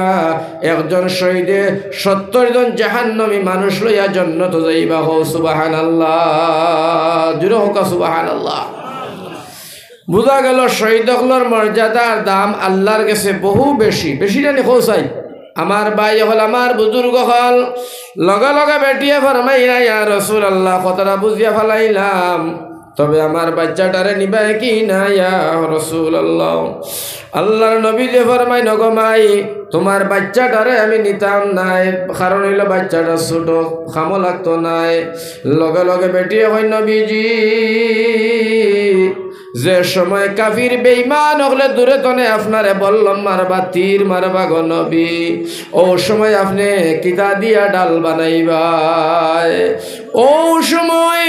একজন শহীদে 70 জন জাহান্নামী মানুষ লইয়া জান্নাত যাইবা হো সুবহানাল্লাহ জুরে হোক সুবহানাল্লাহ বুঝা গেল শহীদ হলর মর্যাদার দাম আল্লাহর কাছে বহু বেশি বেশি জানি খোঁচাই আমার ভাই হল আমার বুজুর্গ হল লগে লগে বেটিয়ে ফরমাইলা ইয়া রাসূলুল্লাহ কথাটা বুঝিয়া ফেলাইলাম তবে আমার বাচ্চাটারে নিবা কি না ইয়া রাসূলুল্লাহ আল্লাহর নবী যে ফরমাই নগমাই তোমার বাচ্চাটারে আমি নিতাম নাই কারণ হইল বাচ্চাটা ছোট খামো লাগতো নাই লগে লগে বেটিয়ে হয় নবীজি যে সময় কাফির বেঈমান হলে দূরে তনে আপনারে বললাম মারবা তীর মারবা গো নবী ও সময় আপনি কিতা দিয়া ডাল বানাইবা ও সময়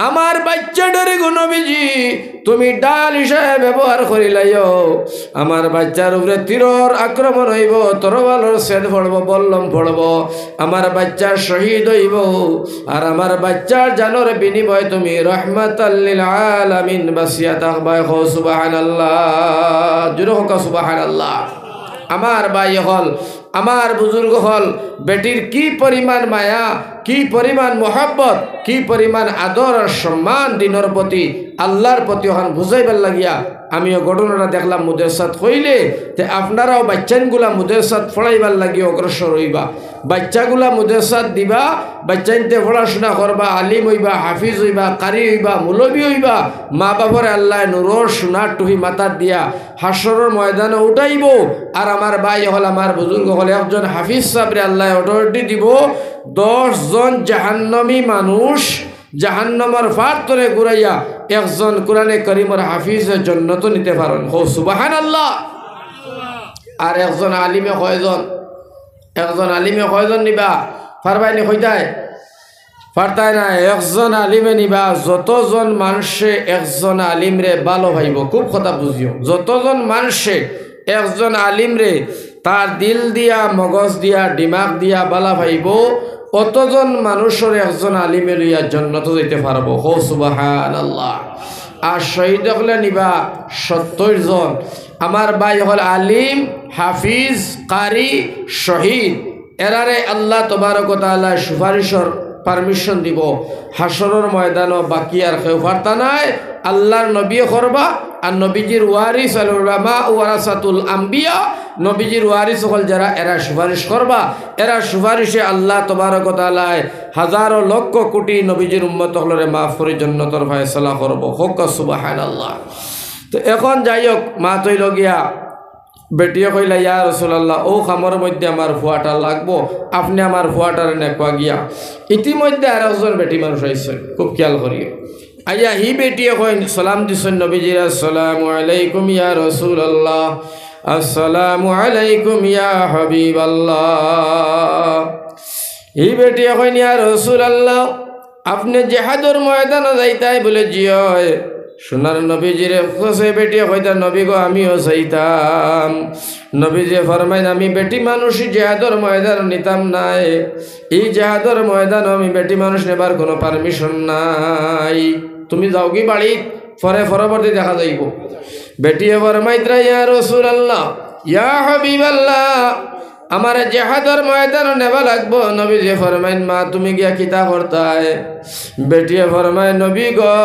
আমার বাচ্চাটারে গো নবীজি তুমি ডাল হিসাবে ব্যবহার করিলাইও আমার বাচ্চার উপরে তীরর আক্রমণ হইব তরবালর ছেদ পড়ব বললাম পড়ব আমার বাচ্চা শহীদ হইব আর আমার বাচ্চার জানোর বিনিময় তুমি রাহমাতাল লিল আলামিন বাসিয়া থাকবা সুবহানাল্লাহ জুরে হোক সুবহানাল্লাহ আমার ভাই হল আমার বুজুর্গ হল বেটির কি পরিমাণ মায়া কি পরিমাণ মোহাব্বত কি পরিমাণ আদর আর সম্মান দিনের প্রতি আল্লাহর প্রতি হন বুঝাইবার লাগিয়া আমিও ঘটনাটা দেখলাম মুদেরসাদ হইলে তে আপনারাও বাচ্চানগুলা মুদেরসাদ পড়াইবার লাগিয়ে অগ্রসর হইবা বাচ্চাগুলা মুদেরসাদ দিবা বাচ্চানতে পড়াশোনা করবা আলিম হইবা হাফিজ হইবা কারি হইবা মুলবি হইবা মা বাবার আল্লাহ নুরর সোনার টুহি মাথার দিয়া হাসরের ময়দানে উঠাইব আর আমার ভাই হল আমার বুজুর্গ হলে একজন হাফিজ সাহেবরে আল্লাহ অথরিটি দিব 10 জন জাহান্নামী মানুষ জাহান্নামের ফাঁদ ধরে ঘুরাইয়া একজন কোরআনে কারীমের হাফিজের জান্নাত নিতে পারেন হো সুবহানাল্লাহ আর একজন আলিমে কয়জন নিবা পারবাইনি কইতায় পারতায় না একজন আলিমে নিবা যতজন মানুষে একজন আলিমরে ভালো ভাইব, খুব কথা বুঝিও, যতজন মানুষে একজন আলিমরে তার দিল দিয়া মগজ দিয়া দিমাগ দিয়া বালা ভাইব, অতজন মানুষের একজন আলিমে লইয়া জন্নত যেতে পারবো। হো সুবহানাল্লাহ। আর শহীদ হলে নিবা 70 জন। আমার ভাই হল আলিম, হাফিজ, কারি, শহীদ, এরারে আল্লাহ তবারক ওয়া তাআলা সুপারিশর পারমিশন দিব। হাসরের ময়দানও বাকি আর কেউ পারতা নাই। আল্লাহর নবী করবা আর নবীজির ওয়ারিস আল উলামা ওয়ারাসাতুল আম্বিয়া, নবীজির ওয়ারিস হল যারা, এরা সুপারিশ করবা। এরা সুপারিশে আল্লাহ তবারক ওয়া তাআলা হাজারো লক্ষ কোটি নবীজির উম্মত হলরে মাফ করে জান্নাতের ফয়সালা করব। হোক সুবহানাল্লাহ। তো এখন যাই হোক, মা তৈল গিয়া বেটিয়ে কইলা, ইয়া রাসূলুল্লাহ, ও খামর মধ্যে আমার ফুয়াটা লাগবো, আপনি আমার ফুয়াটারে নেকুয়া গিয়া। ইতিমধ্যে আর একজন বেটি মানুষ আইসেন, খুব খেয়াল করিও। আইয়া হি বেটিয়ে কইন, সালাম দিছেন নবীজির, আসসালামু আলাইকুম ইয়া রাসূলুল্লাহ, আসসালামু আলাইকুম ইয়া হাবিবাল্লাহ। হি বেটিয়ে কইন, ইয়া রাসূলুল্লাহ, আপনি জিহাদের ময়দানে যাইতাই বলে জিয়। সোনার নবীজিরে কাছে বেটিয়ে কইতা, নবী গো আমিও চাইতাম। নবীজি ফরমাইন, আমি বেটি মানুষই জিহাদের ময়দান নিতাম নাই, এই জিহাদের ময়দান আমি বেটি মানুষ নেবার কোনো পারমিশন নাই, তুমি যাও কি বাড়ি, পরে পরবর্তী দেখা যাইব। বেটিয়ে ফরমাইতরা, ইয়া রাসূলুল্লাহ, ইয়া হাবিবাল্লাহ, আমার জিহাদের ময়দান নেবা লাগবো। নবীজি ফরমাইন, মা তুমি গিয়া কিতা করতায়? বেটিয়ে ফরমায়, নবী গো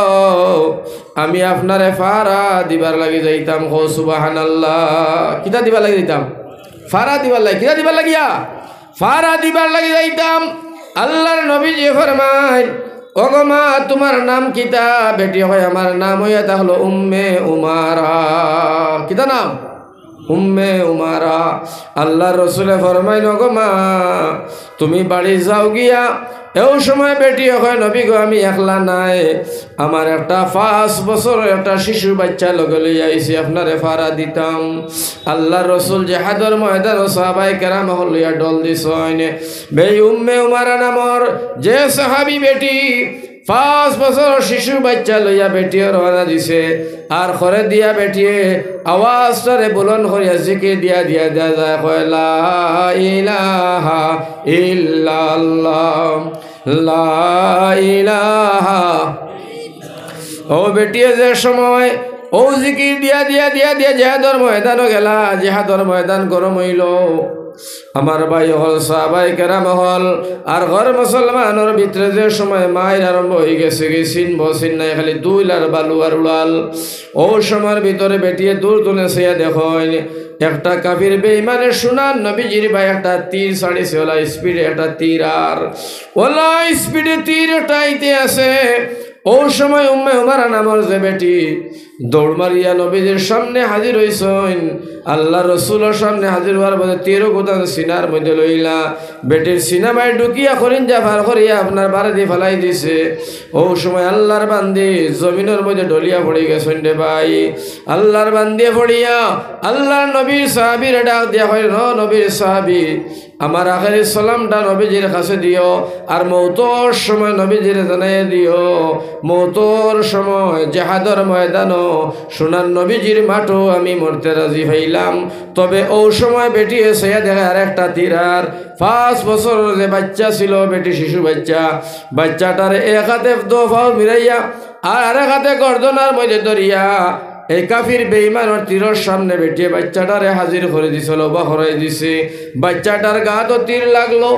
আমি আপনারে ফারা দিবার লাগি যাইতাম। হো সুবহানাল্লাহ। কিতা দিবার লাগি যাইতাম? ফারা দিবার লাগি। কিতা দিবার লাগিয়া? ফারা দিবার লাগি যাইতাম। আল্লাহর নবীজি ফরমায়, ওগো মা তোমার নাম কিতা? বেটি হয়, আমার নাম হইয়া তাহলো উম্মে উমারা। কিতা নাম? উম্মে উমারা। আল্লাহ রসুলে ফরমাইন, ওগো মা তুমি বাড়ি যাও গিয়া। এও সময় বেটি হয়, নবী গো আমি একলা নাই, আমার একটা 5 বছরের একটা শিশু বাচ্চা লগে লইয়া আইছি, আপনারে ফারা দিতাম। আল্লাহ রসুল জিহাদের ময়দান সাহাবায়ে কেরাম লইয়া ডল দিছেন। বে উম্মে উমারা নামর যে সাহাবী বেটি 5 বছর শিশু বাচ্চা লইয়া বেটিয়ে রওনা দিছে, আর ঘরে দিয়া বেটিয়ে আওয়াজটারে বুলন্দ করিয়া জিকির দিয়া দিয়া দিয়া যায়, কয় লা ইলাহা ইল্লাল্লাহ, লা ইলাহা। ও বেটিয়ে যে সময় ও জিকির দিয়া দিয়া দিয়া দিয়া জিহাদের ময়দানও গেলা, জিহাদের ময়দান গরম হইল। আমার ভাই হল, সাহাবায়ে কেরাম হল, আর ঘর মুসলমানের ভিতরে যে সময় মায়ের আরম্ভ হয়ে গেছে, চিনব চিন নাই, খালি দুইল আর বালু আর উড়াল। ও সময়ের ভিতরে বেটিয়ে দূর তুলে সে দেখেন একটা কাফির বেঈমানের সোনার নবীজির ভাই একটা তীর ছাড়িছে, ওলা স্পিডে একটা তীর, আর ওলা স্পিডে তীর টাইতে আছে। ও সময় উম্মে উমারা নামের যে বেটি দৌড় মারিয়া নবীজির সামনে হাজির হইছেন। আল্লাহ রসুলের সামনে হাজির হওয়ার পরে তীর গোদান সিনার মধ্যে লইলা, বেটির সিনামায় ঢুকিয়া করিন যা ভার করিয়া আপনার বাড়ি দিয়ে ফেলাই দিছে। ও সময় আল্লাহর বান্দি জমিনের মধ্যে ডলিয়া পড়ে গেছেন রে ভাই। আল্লাহর বান্দিয়ে পড়িয়া আল্লাহর নবীর সাহাবীর ডাক দিয়া হয়, নবীর সাহাবী আমার আখেরি সালামটা নবীজির কাছে দিও, আর মৌতর সময় নবীজির জানাই দিও, মৌতর সময় জিহাদের ময়দানও সোনার নবীজির মাঠও আমি মরতে রাজি হইলাম। তবে ও সময় বেটি এসে দেখে আর একটা তীরার 5 বছর যে বাচ্চা ছিল, বেটি শিশু বাচ্চা, বাচ্চাটার এক হাতে দোফাও মিলাইয়া আর আরেক হাতে গর্দনার মধ্যে ধরিয়া এই কাফির বেঈমানের তীরের সামনে বেটিয়ে বাচ্চাটারে হাজির করে দিছিল, বা হরাই দিছে। বাচ্চাটার গা তো তীর লাগলো।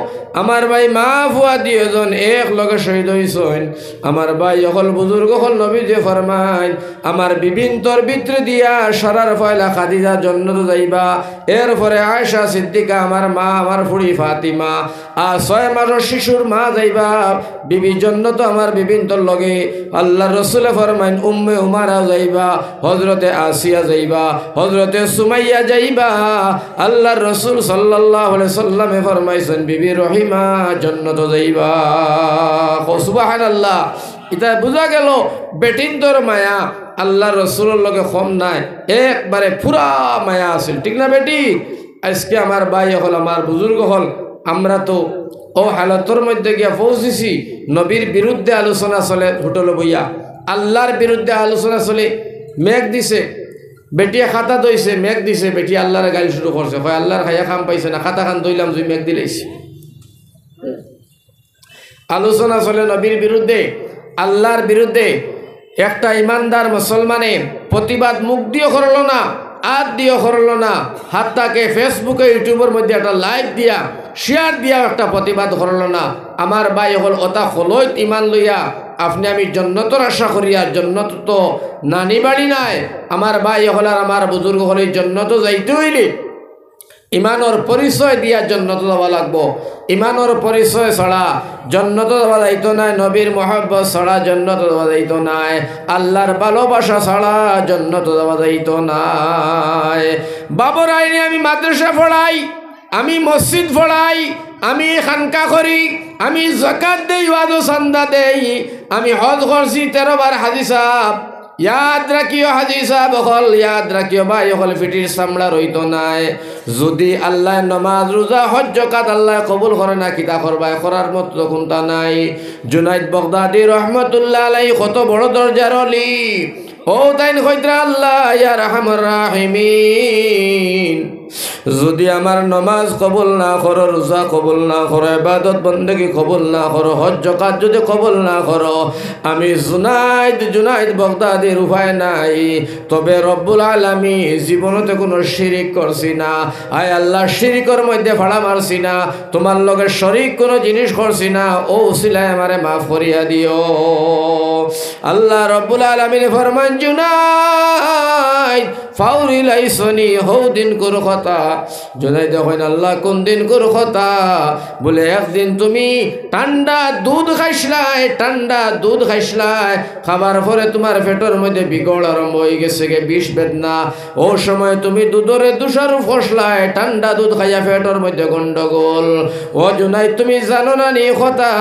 আমার ভাই মা ফুয়া দুইজন এক লগে শহীদ হইছেন। আমার ভাই হল বুজুর্গ হল, নবীজি ফরমাইন, আমার বিবিন্তর ভিতরে দিয়া সারার ফয়লা খাদিজা জান্নাতে যাইবা, এরপরে আয়েশা সিদ্দিকা আমার মা, আমার ফুড়ি ফাতিমা, আর 6 মাসের শিশুর মা যাইবা বিবি জান্নাতে আমার বিবিন্তর লগে। আল্লাহ রসুলে ফরমাইন, উম্মে উমারা যাইবা, হজরতে আসিয়া যাইবা, হজরতে সুমাইয়া যাইবা। আল্লাহর রসুল সাল্লাল্লাহু আলাইহি সাল্লামে ফরমাইছেন, বিবি রহিমা জান্নাতে যাইবা। সুবহানাল্লাহ। এটা বোঝা গেল বেটিন্তর মায়া আল্লাহর রসুলের লগে কম নাই, একবারে পুরা মায়া আছিল, ঠিক না বেটি? আজকে আমার ভাই হল, আমার বুজুর্গ হল, আমরা তো ও হালতর মধ্যে গিয়া পৌঁছেছি নবীর বিরুদ্ধে আলোচনা চলে হোটেল বইয়া, আল্লাহর বিরুদ্ধে আলোচনা চলে। মেঘ দিছে, বেটিয়া খাতা দইছে, মেঘ দিছে, বেটি আল্লাহর গালি শুরু করছে, হয় আল্লাহর খাইয়া খাম পাইছে না, খাতা খান দইলাম তুই মেঘ দিলেছি। আলোচনা চলে নবীর বিরুদ্ধে, আল্লাহর বিরুদ্ধে। একটা ইমানদার মুসলমানে প্রতিবাদ মুখ দিয়েও করলো না, হাত দিয়েও করলো না, হাতটাকে ফেসবুকে ইউটিউবের মধ্যে একটা লাইক দিয়া শেয়ার দিয়া একটা প্রতিবাদ করলো না। আমার ভাই হল ওটা হলইত ইমান লইয়া আপনি আমি জন্নতর আশা করি, আর জন্নত তো নানি বাড়ি নাই। আমার ভাই হল আর আমার বুজুর্গ হলে জন্নত যাইতে হইলে ইমানর পরিচয় দিয়া জন্নত যাওয়া লাগবো। ইমানর পরিচয় ছাড়া জন্নত যাওয়া যাইতো নাই, নবীর মহব্বত ছাড়া জন্নত যাওয়া যাইতো নাই, আল্লাহর ভালোবাসা ছাড়া জন্নত যাওয়া যাইতো নাই। বাবর আইনে আমি মাদ্রাসা পড়াই, আমি মসজিদ পড়াই, আমি খানকা করি, আমি যাকাত দেই, ওয়াদো চান্দা দেই, আমি হজ করছি 13 বার। হাজি সাহেব ইয়াদ রাখিও, হাজি সাহেব হল ইয়াদ রাখিও, ভাই হল ফিটির চামড়া রইতো নাই। যদি আল্লাহ নমাজ রোজা হজ যাকাত আল্লাহ কবুল করে না, কিতা করবাই, করার মতো কোনটা নাই। জুনাইদ বাগদাদি রহমতুল্লাহ আলাইহি কত বড় দরজার অলি, ও তাইন কইতরা আল্লাহ ইয়া রাহমার রাহিমিন, যদি আমার নমাজ কবুল না করো, রোজা কবুল না করো, ইবাদত বন্দেগী কবুল না করো, হজ যাকাত যদি কবুল না করো, আমি জুনাইদ বাগদাদির উপায় নাই। তবে রব্বুল আলামিন জীবনতে কোনো শিরিক করছি না, আয় আল্লাহ শিরিকের মধ্যে ভাড়া মারছি না, তোমার লগে শরিক কোনো জিনিস করছি না, ও উসিলায় আমারে মাফ করিয়া দিও। আল্লাহ রব্বুল আলামিন ফরমান, জুনাইদ ফাউরি লাইসনি, হৌ দিন করো কথা। জুনাইদ কইন আল্লাহ কোন দিন করো কথা? বলে একদিন তুমি ঠান্ডা দুধ খাইসলাই, ঠান্ডা দুধ খাইসলাই, খাবার পরে তোমার পেটের মধ্যে বিগড় আরম্ভ হয়ে গেছে গে, বিষ বেদনা। ও সময় তুমি দুধরে দুষার ফসলাই, ঠান্ডা দুধ খাইয়া পেটের মধ্যে গন্ডগোল। ও জুনাইদ তুমি জানো না নি কথা,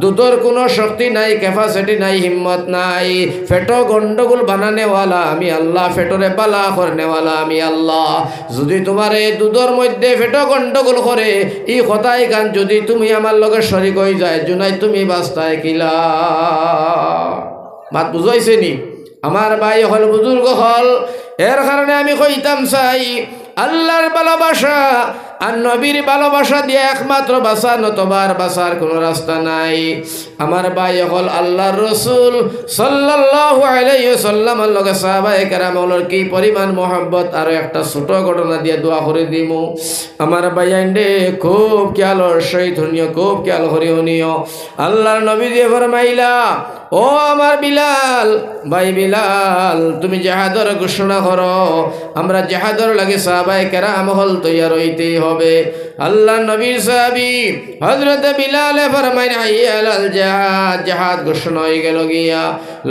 দুধের কোনো শক্তি নাই, ক্যাপাসিটি নাই, হিম্মত নাই, পেট গন্ডগোল বানানেওয়ালা আমি আল্লাহ, পেটরে বালা করনেওয়ালা আমি আল্লাহ। যদি তোমার এই দুধের মধ্যে পেট গন্ডগোল করে, এই কথাই গান যদি তুমি আমার লগে শরিক হয়ে যায়, জুনাইদ তুমি বাস্তায় কিলা। মাত বুঝাইছে নি আমার ভাই হল, বুজুর্গ হল। এর কারণে আমি কইতাম চাই, আল্লাহর ভালোবাসা আর নবীর ভালোবাসা দিয়ে একমাত্র বাঁচা, নতবার বাঁচার কোনো রাস্তা নাই। আমার ভাই হল আল্লাহর রসুল সাল্লাল্লাহু আলাইহি ওয়াসাল্লামের লগে সাহাবায়ে কেরামের কি পরিমাণ মহব্বত, আরো একটা ছোট ঘটনা দিয়ে দোয়া করে দিমু। আমার ভাই আইন্ডে খুব খেয়ালর সহিত শুনিও, খুব খেয়াল করে শুনিও। আল্লাহর নবী দিয়ে ফরমাইলা, ও আমার বিলাল ভাই, বিলাল তুমি জিহাদের ঘোষণা করো। আমরা জিহাদের লাগে সাহাবায়ে কেরাম হল তৈয়ার হইতেই হবে। আল্লাহ নবীর সাহাবী হযরত বিলাল ফরমাইন, হাইয়া আলাল জিহাদ, জিহাদ ঘোষণা হয়ে গেল গিয়া।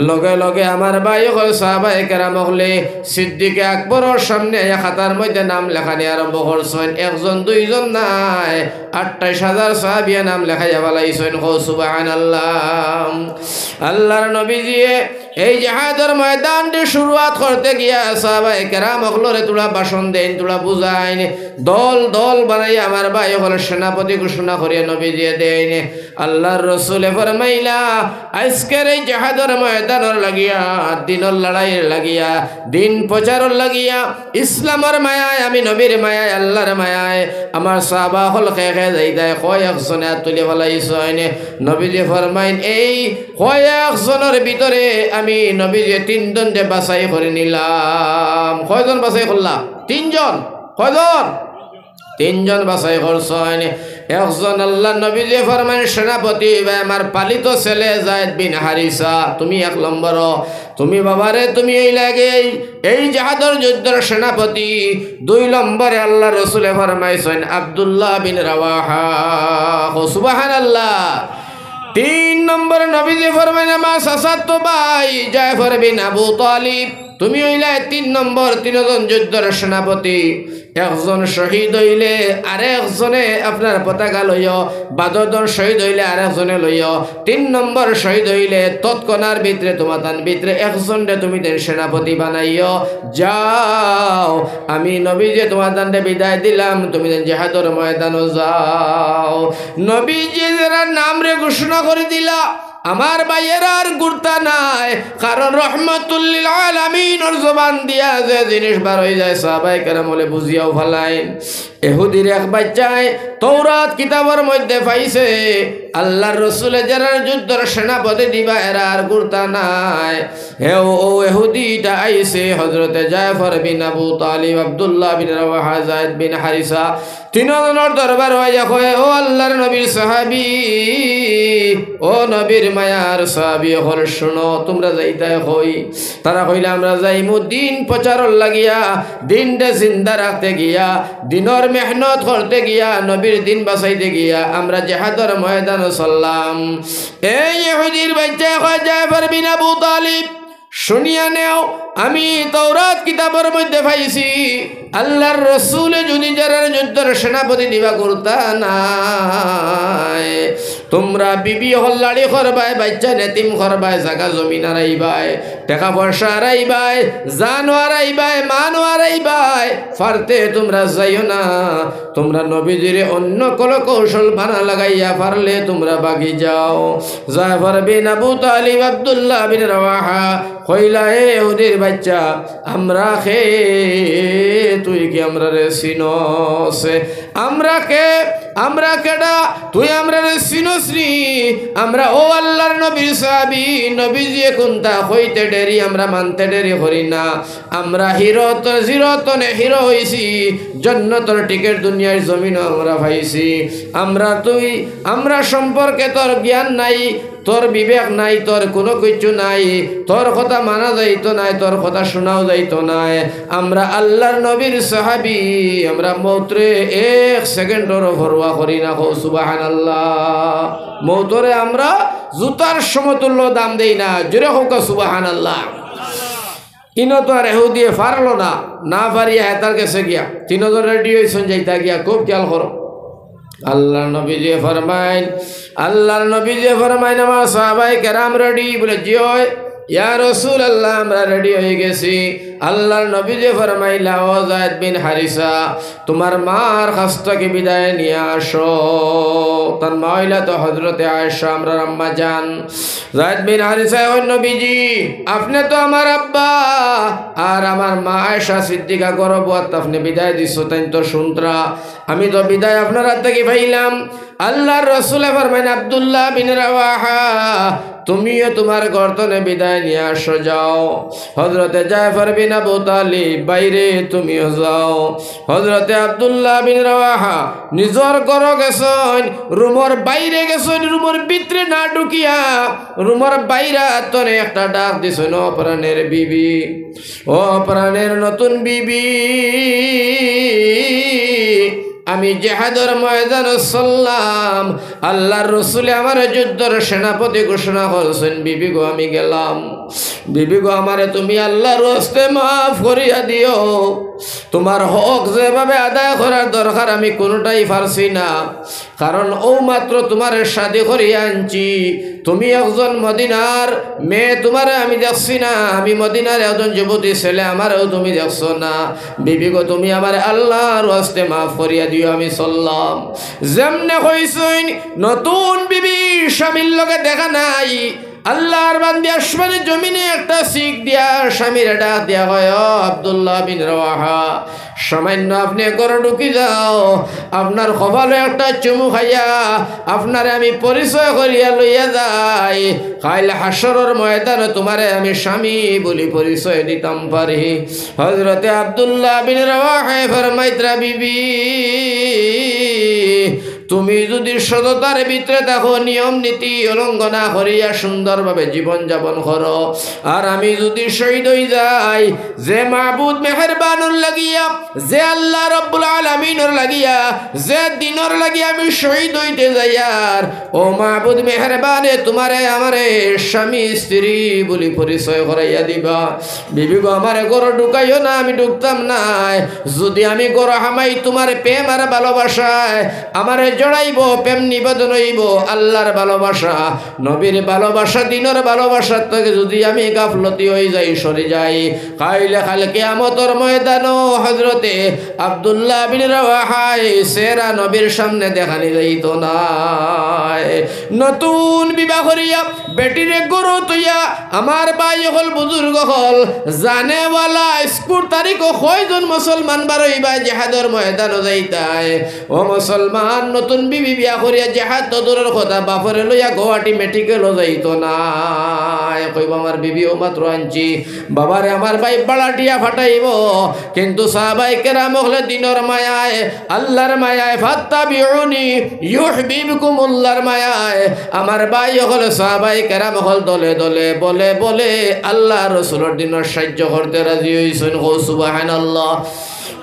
লগে লগে আমার ভাই হল সাহাবায়ে কেরাম হলে সিদ্দিক আকবরের সামনে খাতার মধ্যে নাম লেখানি আরম্ভ করছেন। একজন দুইজন নাই, 28,000 সাহাবিয়া নাম লেখাইয়া ফেলাইছেন। সুবহানাল্লাহ। আল্লাহর নবীজিয়ে এই জিহাদের ময়দানটি শুরুয়াত করতে গিয়া সাহাবায়ে কেরাম হলরে তোলা ভাষণ দেন, তোলা বুঝাইন, দল দল বানাই আমার ভাই হল সেনাপতি ঘোষণা করিয়া নবীজিয়ে দেন। আল্লাহর রসুলে ফরমাইলা, আজকের এই জিহাদের ময়দানের লাগিয়া, দিনের লড়াইয়ের লাগিয়া, দিন প্রচারের লাগিয়া, ইসলামের মায়ায়, আমি নবীর মায়ায়, আল্লাহর মায়ায় আমার সাহাবা হল খেয়ে যাই দেয়, কয়েকজনে তুলে ফেলাইছেন। নবীজি ফরমাইন, এই কয়েকজনের ভিতরে আমি নবীজি 3 জনকে বাছাই করে নিলাম। কয়জন বাছাই করলাম? 3 জন। কয়জন? 3 জন বাছাই করছেন। একজন আল্লাহ নবীজি ফরমান, সেনাপতি আমার পালিত ছেলে যায়েদ বিন হারিসা, তুমি 1 নম্বর। তুমি বাবারে তুমি এই লাগে এই জিহাদের যুদ্ধের সেনাপতি। 2 নম্বরে আল্লাহ রসুলে ফরমাইছেন আব্দুল্লাহ বিন রাওয়াহা। সুবহানাল্লাহ। 3 নম্বরে নবীজি ফরমাইন, আমার চাচাতো ভাই জাফর বিন আবু তালিব। তুমি হইলে 3 নম্বর 3জন যুদ্ধের সেনাপতি একজন শহীদ হইলে আরেকজনে আপনার পতাকা লইও 12 জন শহীদ হইলে আরেকজনে লইও 3 নম্বর শহীদ হইলে তৎক্ষণার ভিতরে তোমার তান ভিতরে একজনরে তুমি দেন সেনাপতি বানাইও যাও আমি নবীজি তোমার তানরে বিদায় দিলাম তুমি দেন জিহাদের ময়দানে যাও নবীজি যারা নাম রে ঘোষণা করে দিলা আমার ভাইয়েরা আর গুরতা নাই কারণ রহমাতুল্লিল আলামিনের জবান দিয়া যে জিনিস বার হয়ে যায় সাহাবায়ে কেরাম বলে বুঝিয়াও ফেলাইন ইহুদির এক বাচ্চায় তৌরাত কিতাবের মধ্যে পাইছে আল্লাহর রাসূলে যারা যুদ্ধের সেনাপতি দিবা এরা আর গুরতা নাই ও ইহুদিটা আইছে হযরতে জাফর বিন আবু তালিব আব্দুল্লাহ বিন রাওয়াহা যায়েদ বিন হারিসা তিনজনের দরবার হয়ে কয় ও আল্লাহর নবীর সাহাবী ও নবীর মায়ার সাহাবী হল শুনো তোমরা যাইতা কই তারা কইলা আমরা যাইমু দিন প্রচারর লাগিয়া দিনটা জিন্দা রাখতে গিয়া দিনের মেহনত করতে গিয়া নবীর দিন বাঁচাইতে গিয়া আমরা জিহাদের ময়দানে চললাম এই ইহুদির বাচ্চা কয় জাফর বিন আবু তালিব শুনিয়া নেও আমি তৌরাত কিতাবের মধ্যে পাইছি আল্লাহর রাসূলে যদি যারা যুদ্ধের সেনাপতি দিবা করতা নাই তোমরা বিবি হল্লাড়ি করবাই বাচ্চা নেতিম করবাই জায়গা জমিন হারাইবাই টাকা পয়সা হারাইবাই জান হারাইবাই মান হারাইবাই ফারতে তোমরা যাইও না তোমরা নবীজির অন্য কল কৌশল বানা লাগাইয়া পারলে তোমরা বাগি যাও জাফর বিন আবু তালিব আব্দুল্লাহ বিন রাওয়াহা কইলা এ ইহুদির বাচ্চা আমরা খে তুই কি আমরা রে চিনস আমরা কেডা তুই আমরা রে চিনসনি আমরা ও আল্লাহর নবীর সাহাবী নবীজি কোনটা হইতে দেরি আমরা মানতে দেরি করি না আমরা হিরতনে হিরো হইছি জান্নাতের টিকেট দুনিয়ার জমিন আমরা পাইছি আমরা সম্পর্কে তোর জ্ঞান নাই তোর বিবেক নাই তোর কোনো কিছু নাই তোর কথা মানা যাইতো নাই তোর কথা শোনাও যাইতো নাই আমরা আল্লাহর নবীর সাহাবী আমরা মৌতরে 1 সেকেন্ডেরও পরোয়া করি না সুবহানাল্লাহ মৌতরে আমরা জুতার সমতুল্য দাম দেই না জোরে হোক সুবহানাল্লাহ ইনো তো আর ইহুদিয়ে পারলো না পারিয়া হেতার কাছে গিয়া 3 জন রেডি হইছেন যাইতা গিয়া খুব খেয়াল করো আল্লাহর নবীজি ফরমাইন আমার সাহাবায়ে কেরাম রেডি বলে জিও ইয়া রাসূলুল্লাহ আমরা রেডি হয়ে গেছি আল্লাহর নবীজি ফরমাইলা ও যায়েদ বিন হারিসা তোমার মার কাছ থেকে বিদায় নিয়ে আসো তার মা হইলা তো হযরতে আয়েশা আমরা আম্মা জান যায়েদ বিন হারিসা ও নবীজি আপনি তো আমার আব্বা আর আমার মা আয়েশা সিদ্দিকা গর্ভবতী আপনি বিদায় দিছো তাই তো শুনত্রা আমি তো বিদায় আপনার হাত থেকে পাইলাম আল্লাহর রাসূল ফরমাইন আব্দুল্লাহ বিন রাওয়াহা তুমিও তোমার গর্তনে বিদায় নিয়ে আসো যাও হযরতে জাফর বিন আবু তালিব বাইরে তুমিও যাও হযরতে আব্দুল্লাহ বিন রাওয়াহা নিজর ঘর গেছেন রুমর বাইরে গেছেন রুমর ভিতরে না ঢুকিয়া রুমর বাইরে তনে একটা ডাক দিছেন ও প্রাণের বিবি ও প্রাণের নতুন বিবি আমি জিহাদের ময়দানে চললাম আল্লাহর রাসূল আমার যুদ্ধের সেনাপতি ঘোষণা করেছেন বিবি গো আমি গেলাম বিবি গো আমারে তুমি আল্লাহর রাস্তে মাফ করিয়া দিও তোমার হক যেভাবে আদায় করার দরকার আমি কোনোটাই পারছি না কারণ ও মাত্র তোমার শাদী করিয়া আনছি তুমি একজন মদিনার মেয়ে তোমারে আমি দেখছি না আমি মদিনার একজন যুবতী ছেলে আমারও তুমি দেখছো না বিবি গো তুমি আমার আল্লাহর রাস্তে মাফ করিয়া দিও আমি চললাম যেমনে কইছইন নতুন বিবি স্বামীর লগে দেখা নাই আল্লাহর বান্দি আসমানের জমিনে একটা শিখ দিয়া স্বামীর ডাক দিয়া হয় ও আব্দুল্লাহ বিন রাওয়াহা সামান্য আপনি ঘরে ঢুকি যাও আপনার কপালে একটা চুমু খাইয়া আপনারে আমি পরিচয় করিয়া লইয়া যাই কাল হাসরের ময়দানে তোমারে আমি স্বামী বলি পরিচয় দিতাম পারি হযরতে আব্দুল্লাহ বিন রাওয়াহা ফরমাইতরা বিবি তুমি যদি সততার ভিতরে থাকো, নিয়ম নীতি উলঙ্ঘনা করিয়া সুন্দরভাবে জীবন যাপন করো, আর আমি যদি শহীদ হয়ে যাই যে মাহবুদ মেহেরবানুর লাগিয়া, যে আল্লাহ রব্বুল আলামিনের লাগিয়া, যে দিনের লাগিয়া আমি শহীদ হইতে যাই, আর ও মাহবুদ মেহেরবানে তোমারে আমারে স্বামী স্ত্রী বলি পরিচয় করাইয়া দিবা। বিবি গো আমারে গরো ঢুকাইও না, আমি ঢুকতাম না। যদি আমি গরো হামাই তোমার প্রেম আর ভালোবাসায় আমারে জড়াইব, প্রেম নিবেদন হইব আল্লাহর ভালোবাসা, নবীর ভালোবাসা, দিনের ভালোবাসার থেকে যদি আমি গাফলতি হয়ে যাই, সরে যাই, কাইলে কাল কিয়ামতের ময়দানও হযরতে আব্দুল্লাহ বিন রাওয়াহায় সেরা নবীর সামনে দেখানি যাইত না। নতুন বিবাহ করিয়া বেটিরে গরু তুইয়া আমার ভাই হল, বুজুর্গ হল, জানেওয়ালা স্কুল তারিখ কয়জন মুসলমান বারইবা জেহাদের ময়দানও যাইতায়। ও মুসলমান, নতুন বিবি বিয়া করিয়া জেহাদ তো দূরের কথা, বাপরে লইয়া গুয়াহাটি মেডিকেলও যাইত না। কইব আমার বিবিও মাত্র আনছি, বাবারে আমার ভাই বাড়াটিয়া ফাটাইব। কিন্তু সাহাবায়ে কেরাম হলে দিনের মায়ায়, আল্লাহর মায়ায়, ফাত্তাবিউনি ইউহিব্বুকুমুল্লাহর মায়ায় আমার ভাই হলে সাহাবায়ে কেরাম হল দলে দলে বলে বলে আল্লাহ রাসূলের দিনের সাহায্য করতে রাজি হইছেন। সুবহানাল্লাহ।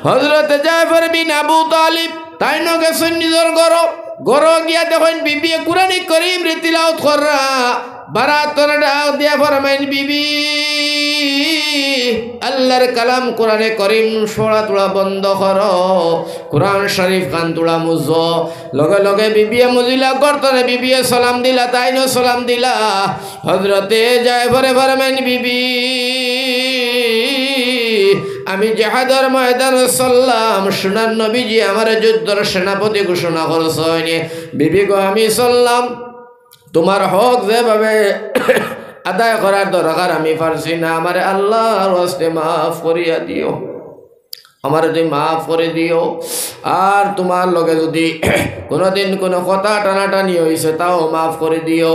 হযরত জাফর বিন আবু তালিব তাই ন গেছেন নিজের ঘর গিয়া দেখেন বিবি কুরআন কারীম রে তিলাওয়াত করা, বারাতর ডাক দিয়া ফরমাইন বিবি আল্লাহর কালাম কোরআনে কারীম পড়া তোলা বন্ধ করো, কোরআন শরীফ কান তোলা মুজো। লগে লগে বিবিয়ে মুজিলা গর্তনে বিবিয়ে সালাম দিলা, তাইনো সালাম দিলা। হযরতে জাফর ফরমাইন বিবি আমি জেহাদের ময়দানে চললাম, সোনার নবীজি আমার যুদ্ধের সেনাপতি ঘোষণা করছেন। বিবি গো আমি চললাম, তোমার হক যেভাবে আদায় করার দরকার আমি পারছি না, আমারে আল্লাহর ওয়াস্তে মাফ করিয়া দিও, আমার তুমি মাফ করে দিও। আর তোমার লগে যদি কোনোদিন কোনো কথা টানাটানি হয়েছে তাও মাফ করে দিও।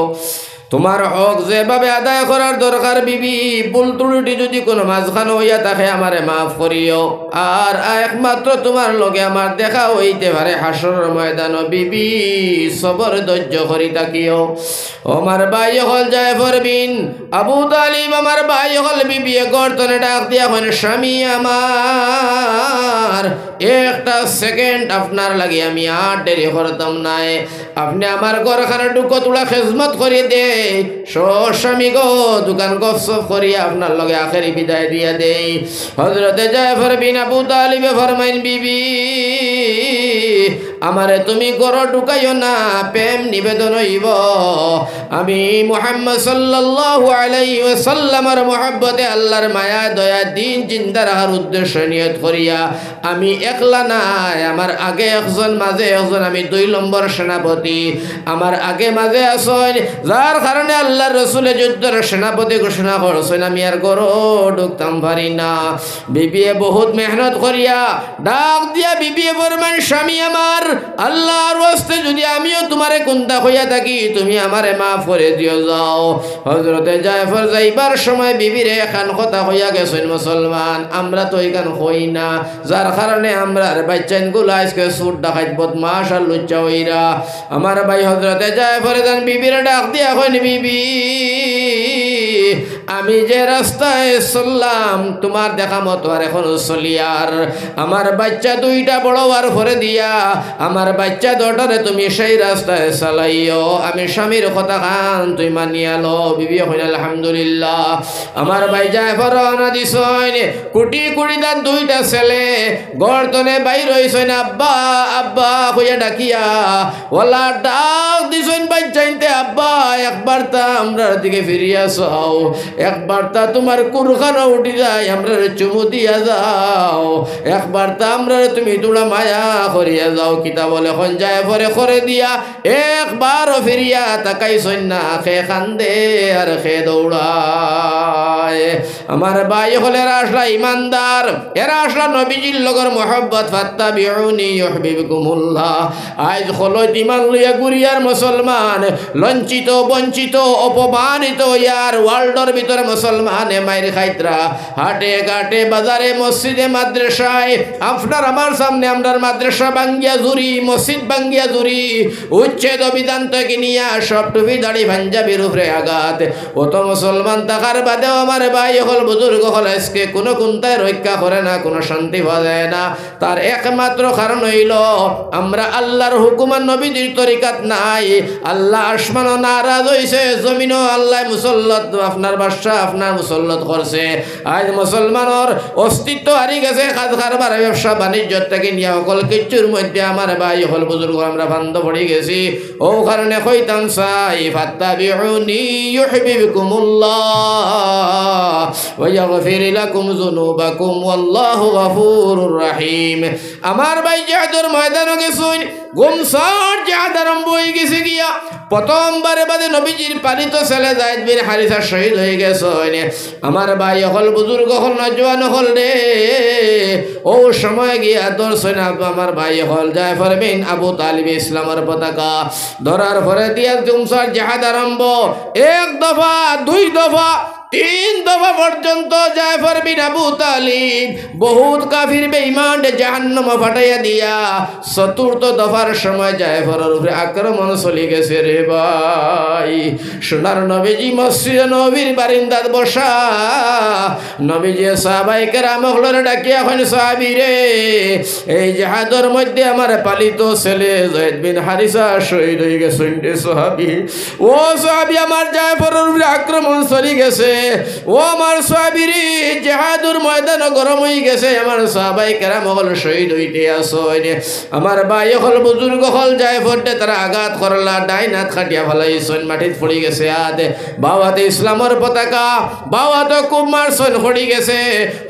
তোমার হক যেভাবে আদায় করার দরকার বিবি, ভুল ত্রুটি যদি কোনো মাঝখানে হইয়া থাকে আমারে মাফ করিও। আর একমাত্র তোমার লগে আমার দেখা হইতে পারে হাসরের ময়দান, বিবি সবর ধৈর্য করি থাকিও। আমার ভাই হল জাফর বিন আবু তালিব, আমার ভাই হল বিবি গর্তনে ডাক দিয়া হন, স্বামী আমার একটা সেকেন্ড আপনার লাগে আমি আর দেরি করতাম নাই, আপনি আমার ঘরখানে ঢুকো তোলা খেজমত করে দে, স্বামী গো দোকান গপসপ করিয়া আপনার লগে আখেরি বিদায় দিয়া দেই। হযরতে জাফর বিন আবু তালিব ফরমাইন বিবি আমারে তুমি ঘর ঢুকাইও না, প্রেম নিবেদন হইব। আমি মুহাম্মদ সাল্লাল্লাহু আলাইহি ওয়াসাল্লামের মহব্বতে আল্লাহর মায়া দয়া দিন চিন্তা রাখার উদ্দেশ্য নিয়ত করিয়া আমি একলা নাই, আমার আগে একজন মাঝে একজন, আমি 2 নম্বর সেনাপতি, আমার আগে মাঝে আছেন, যার কারণে আল্লাহর রাসূলের যুদ্ধের সেনাপতি ঘোষণা করছেন। আমি আর ঘর ঢুকতাম পারি না। বিবিয়ে বহুত মেহনত করিয়া ডাক দিয়া বিবিয়ে ফরমান, স্বামী আমার আল্লাহর ওয়াস্তে যদি আমিও তোমারে কুন্তা হইয়া থাকি তুমি আমারে মাফ করে দিও যাও। হযরতে জাফর যাইবার সময় বিবিরে এখান কথা হইয়া গেছেন, মুসলমান আমরা তো এখান হই না, যার কারণে আমরা বাচ্চাগুলো আজকে সুর ডাকাত বদমাশ আর লুচ্চা হইরা। আমার ভাই হযরতে জাফর যান বিবিরে ডাক দিয়া কইন, বিবি আমি যে রাস্তায় চললাম তোমার দেখা মতো আর এখন চলি, আর আমার বাচ্চা 2টা বড় আর ভরে দিয়া আমার বাচ্চা 2টারে তুমি সেই রাস্তায় চালাইও, আমি স্বামীর কথা খান তুই মানিয়া লো। বিবি হইন আলহামদুলিল্লাহ। আমার ভাই জাফর রওনা দিছেন, কুটি কুড়িদার 2টা ছেলে গর্তনে বাইর হইছেন, আব্বা আব্বা কইয়া ডাকিয়া ওলা ডাক দিছেন বাচ্চাইতে, আব্বা একবার তা আমরা দিকে ফিরিয়া চাও, একবার তা তোমার কুরখানা উঠি যায় আমরা চুমু দিয়া যাও, একবার তা আমরা তুমি তোমরা মায়া করিয়া যাও। কিতা বলে খন যায় পরে করে দিয়া একবারও ফিরিয়া তাকাইছেন না, খে কান্দে আর খে দৌড়ায়। আমার ভাই হলে এরা আসলা ইমানদার, এরা আসলা নবীজির লগর মোহব্বত, ফাত্তাবিউনি ইউহিব্বুকুমুল্লাহ। আজ হলত ইমান লইয়া গুরিয়ার মুসলমান লঞ্চিত বঞ্চিত অপমানিত ইয়ার ওয়ার্ল্ড ওয়ার্ল্ডের ভিতরে মুসলমানে মাইর খাইতরা হাটে ঘাটে বাজারে মসজিদে মাদ্রাসায় আপনার আমার সামনে আমরার মাদ্রাসা বাঙ্গিয়া জুরি মসজিদ বাঙ্গিয়া জুরি উচ্ছেদ বিধান থেকে নিয়ে সব টুপি দাড়ি পাঞ্জাবির উপরে আঘাত অত মুসলমান থাকার বাদেও আমার ভাই হল বুজুর্গ হল আজকে কোনো কোনটায় রক্ষা করে না, কোনো শান্তি পাওয়া যায় না। তার একমাত্র কারণ হইল আমরা আল্লাহর হুকুম আর নবীজির তরিকাত নাই। আল্লাহ আসমানও নারাজ হইছে, জমিনও আল্লাহ মুসল্লত আপনার বাদশা আপনার মুসল্লত করছে। আজ মুসলমানের অস্তিত্ব হারিয়ে গেছে, কাজ কারবার ব্যবসা বাণিজ্য থেকে নিয়ে সকল কিছুর মধ্যে আমার ভাই হল বুজুর্গ আমরা বান্ধ পড়ে গেছি। ও কারণে কইতাম চাই ফাত্তাবিউনি ইউহিব্বুকুমুল্লাহ ওয়া ইয়াগফির লাকুম যুনুবাকুম ওয়াল্লাহু গফুরুর রহিম। আমার ভাই জিহাদের ময়দানে গেছুন, গুমসার জিহাদ আরম্ভ হয়ে গেছে গিয়া প্রথমবারে বাদে নবীজির পালিত ছেলে যায়েদ বিন হারিসা শহীদ হয়ে গেছেন। আমার ভাই হল বুজুর্গ হল নজওয়ান হল রে, ও সময় গিয়া ধরছেন আমার ভাই হল জাফর বিন আবু তালিব ইসলামের পতাকা ধরার পরে দিয়া গুমসার জিহাদ আরম্ভ। এক দফা, দুই দফা, তিন দফা পর্যন্ত জাফর বিন আবু তালিব বহুত কাফির বেঈমান জাহান্নামে ফাটাইয়া দিয়া চতুর্থ দফার সময় জাফরের উপরে আক্রমণ চলে গেছে রে ভাই। সোনার নবীজি মসজিদে নবীর বারিন্দাত বসা, নবীজি সাহাবায়ে কেরামকে ডাকিয়া এখন সাহাবী রে, এই জিহাদের মধ্যে আমার পালিত ছেলে যায়েদ বিন হারিসা শহীদ হয়ে গেছেন রে সাহাবী। ও সাহাবী, আমার জাফরের উপরে আক্রমণ চলে গেছে, ও আমার সাহাবীরে জিহাদুর ময়দান গরম হয়ে গেছে, আমার সাহাবায়ে কেরাম হল শহীদ হইতে আসেন। আমার ভাই হল বুজুর্গ হল জায়ফরতে তারা আঘাত করলা, ডাইন হাত খাটিয়া ফেলাইছেন, মাটিত পড়ে গেছে হাত। বাওয়াতে ইসলামের পতাকা বাওয়াতে খুব মারছেন, পড়ে গেছে।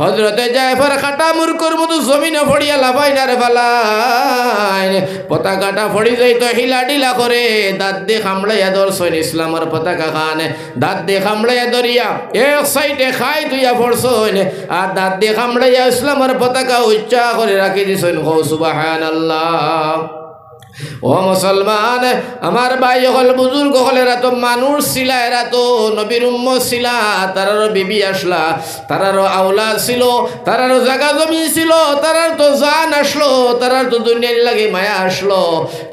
হযরতে জায়ফর খাটা মূর্খর মতো জমিনে পড়িয়া লাফাই না রে ফালাইন, পতাকাটা পড়ে যাইতো হিলা ডিলা করে দাঁত দিয়ে কামড়াইয়া ধরছেন ইসলামের পতাকা খান, দাঁত দিয়ে কামড়াইয়া ধরিয়া এক সাইডে খাই তুইয়া পড়ছেন আর দাঁত দিয়ে কামড়াইয়া ইসলামের পতাকা উচ্চা করে রাখি দিছেন। গো সুবহানাল্লাহ। ও মুসলমান, আমার ভাই হল বুজুর্গ হল, এরা তো মানুষ ছিল, এরা তো নবীর উম্মত ছিল, তারারও বিবি আসলা, তারারও আওলাদ ছিল, তারারও জায়গা জমি ছিল, তারার তো জান আসলো, তারার তো দুনিয়ার লাগে মায়া আসলো,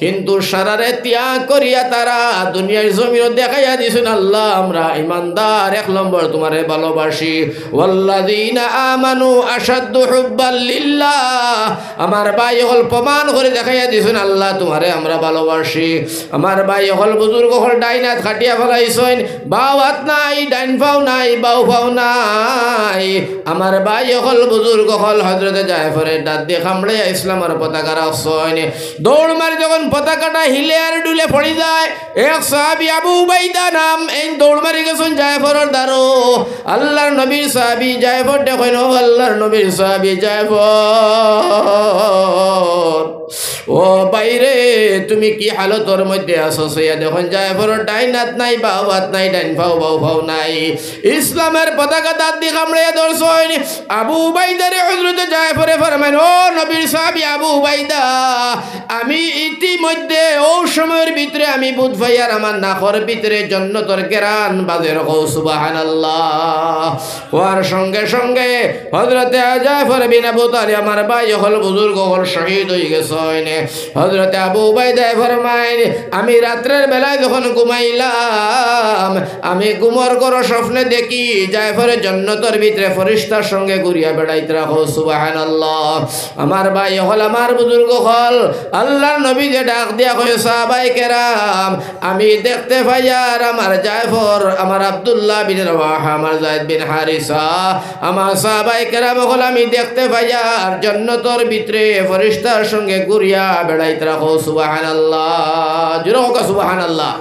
কিন্তু সারারে ত্যাগ করিয়া তারা দুনিয়ার জমিও দেখাইয়া দিছেন আল্লাহ আমরা ইমানদার, এক নম্বর তোমারে ভালোবাসি। ওয়াল্লাযীনা আমানু আশাদ্দু হুব্বাল লিল্লাহ, আমার ভাই হল প্রমাণ করে দেখাইয়া দিছেন আল্লাহ তোমারে আমরা ভালোবাসি। আমার ভাই হল বুজুর্গ হল ডাইন হাত খাটিয়া ফেলাইছেন, বাও হাত নাই, ডাইন পাও নাই, বাও পাও নাই। আমার ভাই হল বুজুর্গ হল হযরতে জায়ফরের দাঁত দিয়ে কামড়াইয়া ইসলামের পতাকা রাখছেন। দৌড় মারি যখন পতাকাটা হিলে আর ডুলে পড়ে যায়, এক সাহাবী আবু উবাইদা নাম, এই দৌড় মারি গেছেন জায়ফরের দ্বারো। আল্লাহর নবীর সাহাবী জায়ফর দেখেন, ও আল্লাহর নবীর সাহাবী জায়ফর, ও বাইরে তুমি কি হালতর মধ্যে আসো? সইয়া দেখুন জায়ফরের ডাইন হাত নাই, বাও হাত নাই, ডাইন পাও বাও পাও নাই, ইসলামের পতাকা দাঁত দিয়ে কামড়াইয়া ধরছেন। আবু উবাইদারে হযরতে জায়ফরে ফরমান, ও নবীর সাহাবী আবু উবাইদা, আমি ইতিমধ্যে ও সময়ের ভিতরে আমি বুধ ভাইয়ার আমার নাকর ভিতরে জান্নাতের কেরান বাজের। গো সুবহানাল্লাহ। হওয়ার সঙ্গে সঙ্গে হযরতে জায়ফর বিন আবু তালিব আমার ভাই হল বুজুর্গ হল শহীদ হয়ে গেছেন। হযরতে আবু উবাইদা ফরমায়, আমি রাত্রের বেলায় যখন ঘুমাইলাম, আমি ঘুমর করো স্বপ্নে দেখি জায়ফরের জান্নাতের ভিতরে ফেরেশতার সঙ্গে ঘুরিয়া বেড়াইতে রাখো। সুবহানাল্লাহ। আমার ভাই হল আমার বুজুর্গ হল আল্লাহর নবী যে ডাক দিয়া কয়, সাহাবায়ে কেরাম আমি দেখতে পাই আর আমার জায়ফর, আমার আব্দুল্লাহ বিন রাওয়াহা, আমার যায়েদ বিন হারিসা, আমার সাহাবায়ে কেরাম হল আমি দেখতে পাই আর জান্নাতের ভিতরে ফেরেশতার সঙ্গে ঘুরিয়া বেড়াইতে রাখো। সুবহানাল্লাহ। জোরে হোক সুবহানাল্লাহ।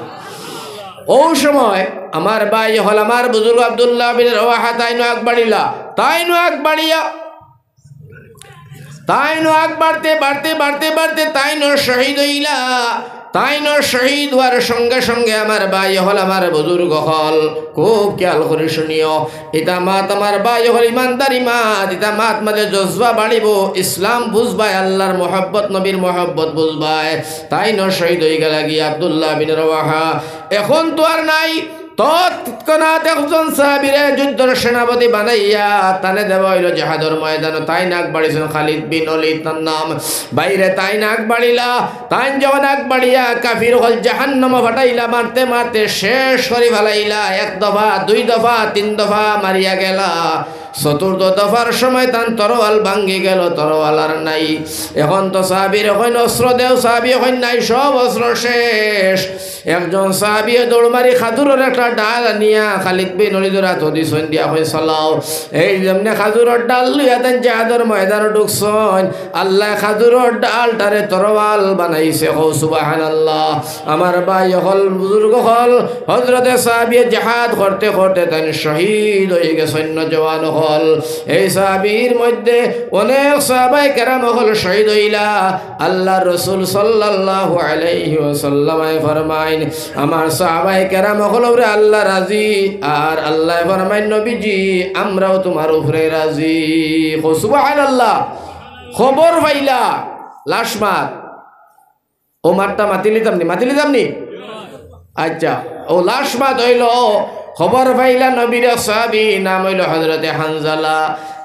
ও সময় আমার ভাই হল আমার বুজুর্গ আব্দুল্লাহ বিন রাওয়াহা তাইনো আগ বাড়িলা, তাইনো আগ বাড়িয়া তাইনো আগ বাড়তে বাড়তে বাড়তে বাড়তে তাইনো শহীদ হইলা। তাইনো শহীদ হওয়ার সঙ্গে সঙ্গে আমার ভাই হল আমার বুজুর্গ হল খুব খেয়াল করে শুনিও, ইতা মাত আমার ভাই হল ইমানদারি মাত, ইতা মাত মাঝে জজবা বাড়িব, ইসলাম বুঝবাই, আল্লাহর মোহাব্বত নবীর মোহাব্বত বুঝবাই। তাইনো শহীদ হয়ে গেল গিয়ে আব্দুল্লাহ বিন রাওয়াহা। এখন তো আর নাই, তৎক্ষণাৎ একজন সাহাবীরে যুদ্ধের সেনাপতি বানাইয়া তানে দেওয়া হইল জিহাদের ময়দানে। তাই নাক বাড়িয়েছেন খালিদ বিন ওয়ালিদ তার নাম। বাইরে তাই নাক বাড়িলা, তাই যখন নাক বাড়িয়া কাফির হল জাহান্নামে ফাটাইলা, মারতে মারতে শেষ করে ফেলাইলা। এক দফা, দুই দফা, তিন দফা মারিয়া গেলা। চতুর্থ দফার সময় তান তরোয়াল ভাঙ্গি গেল, তরোয়াল আর নাই। এখন তো সাহাবীর এখন অস্ত্র দেও, সাহাবী এখন নাই, সব অস্ত্র শেষ। একজন সাহাবী দৌড় মারি খাজুরের একটা ডাল নিয়া খালিদ বিন ওয়ালিদের হাতে দিছেন, দিয়া হয়ে চলাও। এই যেমনে খাজুরের ডাল লইয়া তান জিহাদের ময়দানে ঢুকছেন, আল্লাহ খাজুরের ডালটারে তরোয়াল বানাইছে। হো সুবহানাল্লাহ। আমার ভাই হল, বুজুর্গ হল, হযরতে সাহাবী জিহাদ করতে করতে তান শহীদ হয়ে গেছেন, নওজওয়ান হল। এই সাহাবীর মধ্যে অনেক সাহাবায়ে কেরাম হল শহীদ হইলা। আল্লাহ রাসূল সাল্লাল্লাহু আলাইহি ওয়াসাল্লাম ফরমায়, আমার সাহাবায়ে কেরাম হল ওরে আল্লাহ রাজি, আর আল্লাহ ফরমায় নবীজি আমরাও তোমার উপরে রাজি। সুবহানাল্লাহ। খবর পাইলা লাশ মার, ও মারটা মাতিলিতামনি। আচ্ছা, ও লাশ মাত হইল। খবর পাইলা নবীর সাহাবী, নাম হইল হযরতে হানজালা।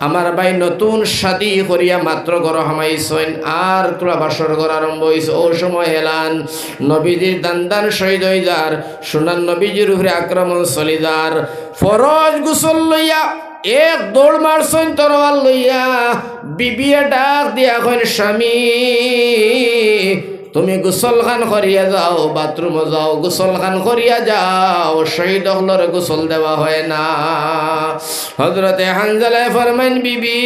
আমার ভাই নতুন শাদী করিয়া মাত্র ঘর হামাইছেন, আর তোলা বাসর ঘর আরম্ভ হয়েছে। ও সময় এলান নবীজির দান শহীদ হয়ে যার, সোনার নবীজির উপরে আক্রমণ চলি যার। ফরজ গোসল লইয়া এক দৌড় মারছেন তরোয়াল লইয়া। বিবিয়ে ডাক দিয়া কইন, স্বামী তুমি গোসল খান করিয়া যাও, বাথরুমে যাও, গোসল খান করিয়া যাও। শহীদ হলরে গোসল দেওয়া হয় না। হযরতে হানজালা ফরমাইন, বিবি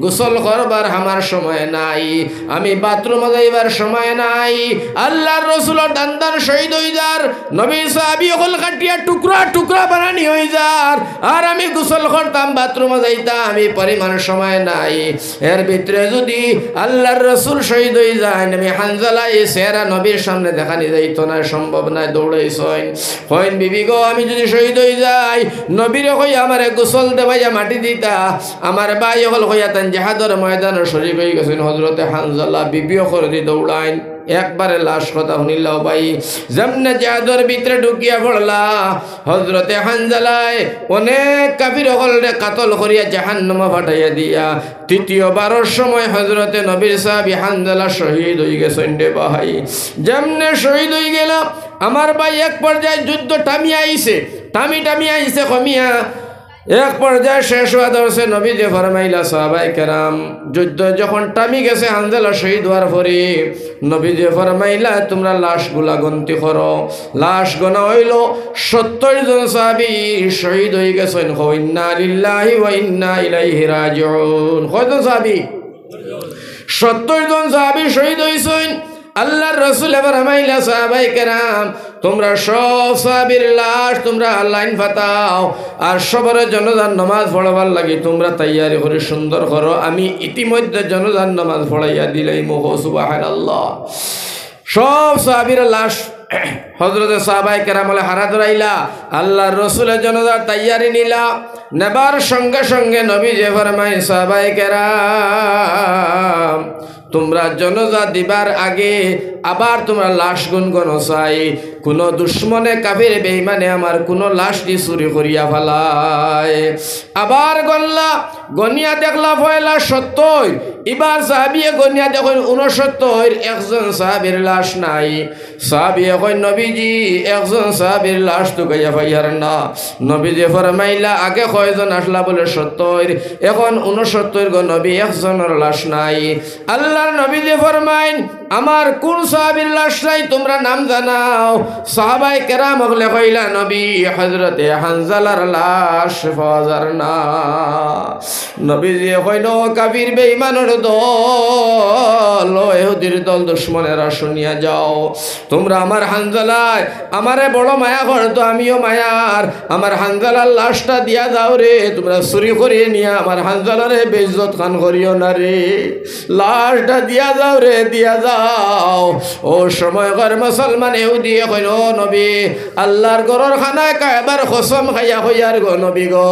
গোসল করবার আমার সময় নাই, আমি বাথরুমে যাইবার সময় নাই। আল্লাহর রাসূলের দান শহীদ হই যার, নবী সাহাবী হল কাটিয়া টুকরা টুকরা বানানি হই যার, আর আমি গোসল করতাম, বাথরুমে যাইতাম, আমি পরিমাণ সময় নাই। এর ভিতরে যদি আল্লাহর রাসূল শহীদ হই যায়, আমি হানজালা এই চেহারা নবীর সামনে দেখানি যাইত না, সম্ভব নাই। দৌড়াইছেন, কইন বিবি গো আমি যদি শহীদ হই যাই, নবীরে কই আমারে গোসল দেবাইয়া মাটি দিতা। আমার ভাই হল হইয়া তান জিহাদের ময়দানে শরীক হয়ে গেছেন। হযরতে হানজালা বিবিও করে দি দৌড়াইন, একবারে লাশ কথা শুনিলাও ভাই। যেমনে জিহাদের ভিতরে ঢুকিয়া পড়লা, হযরতে হানজালায় অনেক কাফির হলরে কাতল করিয়া জাহান্নামে ফাটাইয়া দিয়া তৃতীয়বারের সময় হযরতে নবীর সাহাবী হানজালা শহীদ হয়ে গেছেন রে ভাই। যেমনে শহীদ হয়ে গেল, আমার ভাই এক পর্যায়ে যুদ্ধ টামিয়া আইছে, টামি আইছে কমিয়া এক পর্যায়ে শেষ হওয়া ধরছে। নবীজি ফরমাইলা, সাহাবায়ে কেরাম যুদ্ধ যখন টামি গেছে, হানজালা শহীদ হওয়ার পরে নবীজি ফরমাইলা, তোমরা লাশগুলা গন্তি করো। লাশ গনা হইল 70 জন সাহাবী শহীদ হয়ে গেছেন। ইন্না লিল্লাহি ওয়া ইন্না ইলাইহি রাজিউন। কয়জন সাহাবী? 70 জন সাহাবী শহীদ হইছেন। আল্লাহর রাসূল এবার হামাইলা, সাহাবায়ে কেরাম তোমরা সব সাহাবীর লাশ তোমরা লাইন ফাতাও, আর সবার জনজান নামাজ পড়াবার লাগি তোমরা তৈয়ারি করে সুন্দর করো। আমি ইতিমধ্যে জনজান নামাজ পড়াইয়া দিলাই। মোহ সুবহানাল্লাহ। সব সাহাবীর লাশ হযরতে সাহাবায়ে কেরাম বলে হারা ধরাইলা, আল্লাহর রাসূলের জনজার তৈয়ারি নিলা। নেবার সঙ্গে সঙ্গে নবী যে ফরমায়, সাহাবায়ে কেরাম তোমরা জনজা দিবার আগে আবার তোমরা লাশ গুনগুন চাই, কোন দুশ্মনে কাফির বেঈমানে আমার কোন লাশ দি চুরি করিয়া ফেলায়। আবার গনলা, গনিয়া দেখলা পয়লা 70, এবার সাহাবিয়ে গনিয়া দেখেন 69, একজন সাহাবীর লাশ নাই। সাহাবিয়ে কই, নবীজি একজন সাহাবীর লাশ তো গাইয়া পাইয়ার না। নবীজি ফরমাইলা, আগে কয়জন আসলা বলে 70, এখন 69 গো নবী, একজনের লাশ নাই। আল্লাহর নবীজি ফরমাইন, আমার কোন সাহাবীর লাশ নাই তোমরা নাম জানাও। সাহাবায়ে কেরাম হলে কইলা, নবী হযরতে হানজালার লাশ পাওয়া যার না। নবীজি কইল, কাফির বেঈমানের দল, ইহুদির দল, দুশমনেরা শুনিয়া যাও, তোমরা আমার হানজালায় আমারে বড় মায়া করতো, আমিও মায়ার, আমার হানজালার লাশটা দিয়া যাও রে। তোমরা চুরি করিয়ে নিয়া আমার হানজালারে বেইজ্জত খান করিও না রে, লাশটা দিয়া যাও রে, দিয়া যাও। ও সময়কার মুসলমান ইহুদি কইল, নবী আল্লাহর ঘরের খানায় কায়বার কসম খাইয়া কইয়ার গো নবী গো,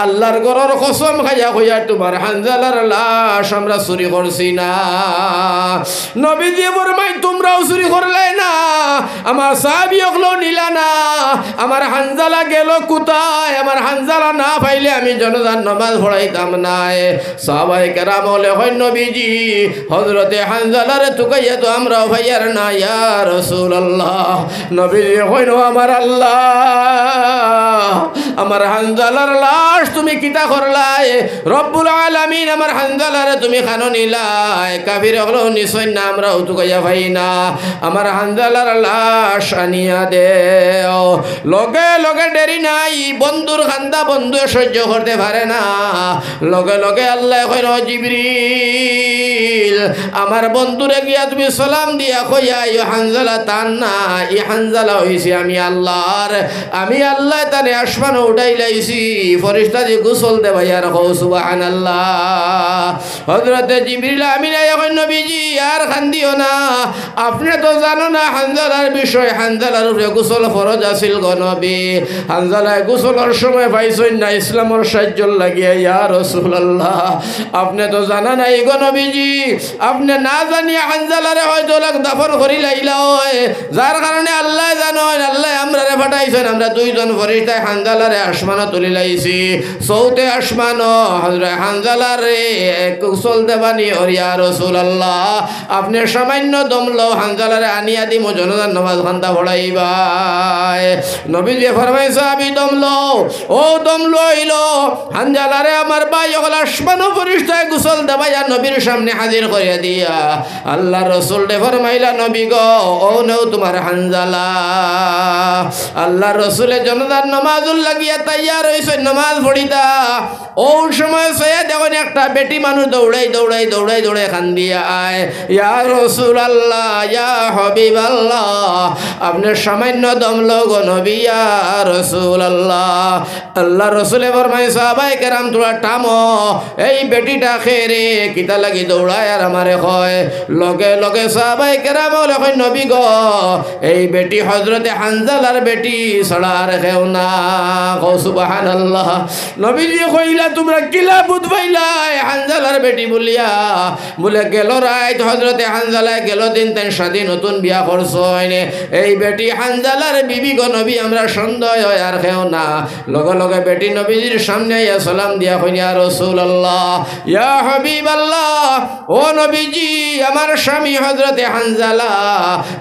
আল্লাহর ঘরের কসম খাইয়া কইয়া তোমার হানজালার লাশ আমরা চুরি করছি না। নবী দিয়ে ফরমাই, তোমরাও চুরি করলে না, আমার সাহাবী হলো নিলা না, আমার হানজালা গেল কোথায়? আমার হানজালা না পাইলে আমি জনজান নামাজ পড়াইতাম না। সাহাবায়ে কেরাম বলে হয় নবীজি হযরতে হানজালারে তুকাইয়া তো আমরাও ভাইয়ার না ইয়া রাসূলুল্লাহ। নবীজি কইলো আমার আল্লাহ, আমার হানজালার লাশ তুমি কিতা করলাই? রব্বুল আলামিন আমার হানজালারে তুমি খানো নিলাই। কাফির হলো নিশ্চয় না আমরাও তুকাইয়া ভাই না, আমার হানজালার লাশ আনিয়া দেও। লগে লগে দেরি নাই, বন্ধুর খান্দা বন্ধু সহ্য করতে পারে না। লগে লগে আল্লাহ কইল জিবরিল আমার বন্ধুরে গিয়া তুমি সালাম দিয়া কইয়া ই হানজালা তান না, ই হানজালা হইছে আমি আল্লাহর, আমি আল্লাহ তারে আসমানে উঠাই লাইছি। ফেরেশতা দি গোসল দেবাইয়া রাখো সুবহানাল্লাহ। হযরতে জিবরিল আমিন এখন নবীজি আর খান্দিও না, আপনি তো জানো না হানজালার বিষয়, হানজালার উপরে গোসল ফরজ আছিল গো নবী। হানজালায় গোসলের সময় পাইছেন না ইসলামের সাহায্য লাগিয়া ইয়া রাসূলুল্লাহ। আপনি তো জানা নাই গো নবীজি, আপনি না জানিয়া হানজালারে হয়তো দাফন করি লাইলা হয়, যার কারণে আল্লাহ জানেন, আল্লাহ আমরারে পাঠাইছেন। আমরা দুইজন ফেরেশতায় হানজালারে আসমানে তুলি লাইছি। চৌতে আসমান হযরত হানজালারে গোসল দেবানি ও ইয়া রাসূলুল্লাহ। আপনি সামান্য দমলো হানজালারে আনিয়া দিম জনজান নামাজ খান্তা পড়াইবা। নবীজি ফরমাইছে আমি দমলো, ও দমলো হইলো হানজালারে আমার ভাই হল আসমান ফেরেশতায় গোসল দেবাইয়া নবীর সামনে হাজির করিয়া দিয়া আল্লাহ রাসূল দে ফরমাইলা নবী গো ও নেও তোমার হানজালা। আল্লাহ রাসূলের জনজান নামাজুল লাগিয়া তৈয়ার হইছে নামাজ পড়িতা। ও সময় সয়ে দেখুন একটা বেটি মানুষ দৌড়াই দৌড়াই দৌড়াই দৌড়াই কান্দিয়া আয় ইয়া রাসূলুল্লাহ ইয়া হাবিবাল্লাহ, আপনি সামান্য দমলো গো নবী ইয়া রাসূলুল্লাহ। আল্লাহ রাসূলে ফরমায় সাহাবায়ে কেরাম তোরা টামো, এই বেটিটা খেরে কিতা লাগি দৌড়ায় আর আমারে কয়। লগে লগে সাহাবায়ে কেরাম বলে কয় নবী গো এই বেটি হযরতে হানজালার বেটি ছাড়া আর কেউ না। কও সুবহানাল্লাহ। নবীজি কইলা তোমরা কিলা বুঝ পাইলাই হানজালার বেটি বলিয়া? বলে গেল রাত হযরতে হানজালায় গেল দিন তেন শাদী নতুন বিয়া করছেন, এই বেটি হানজালার বিবি গো নবী আমরা সন্দেহ হয় আর কেউ না। লগে লগে বেটি নবীজির সামনে ইয়া সালাম দিয়া কইন ইয়া রাসূলুল্লাহ ইয়া হাবিবাল্লাহ, ও নবীজি আমার স্বামী হযরতে হানজালা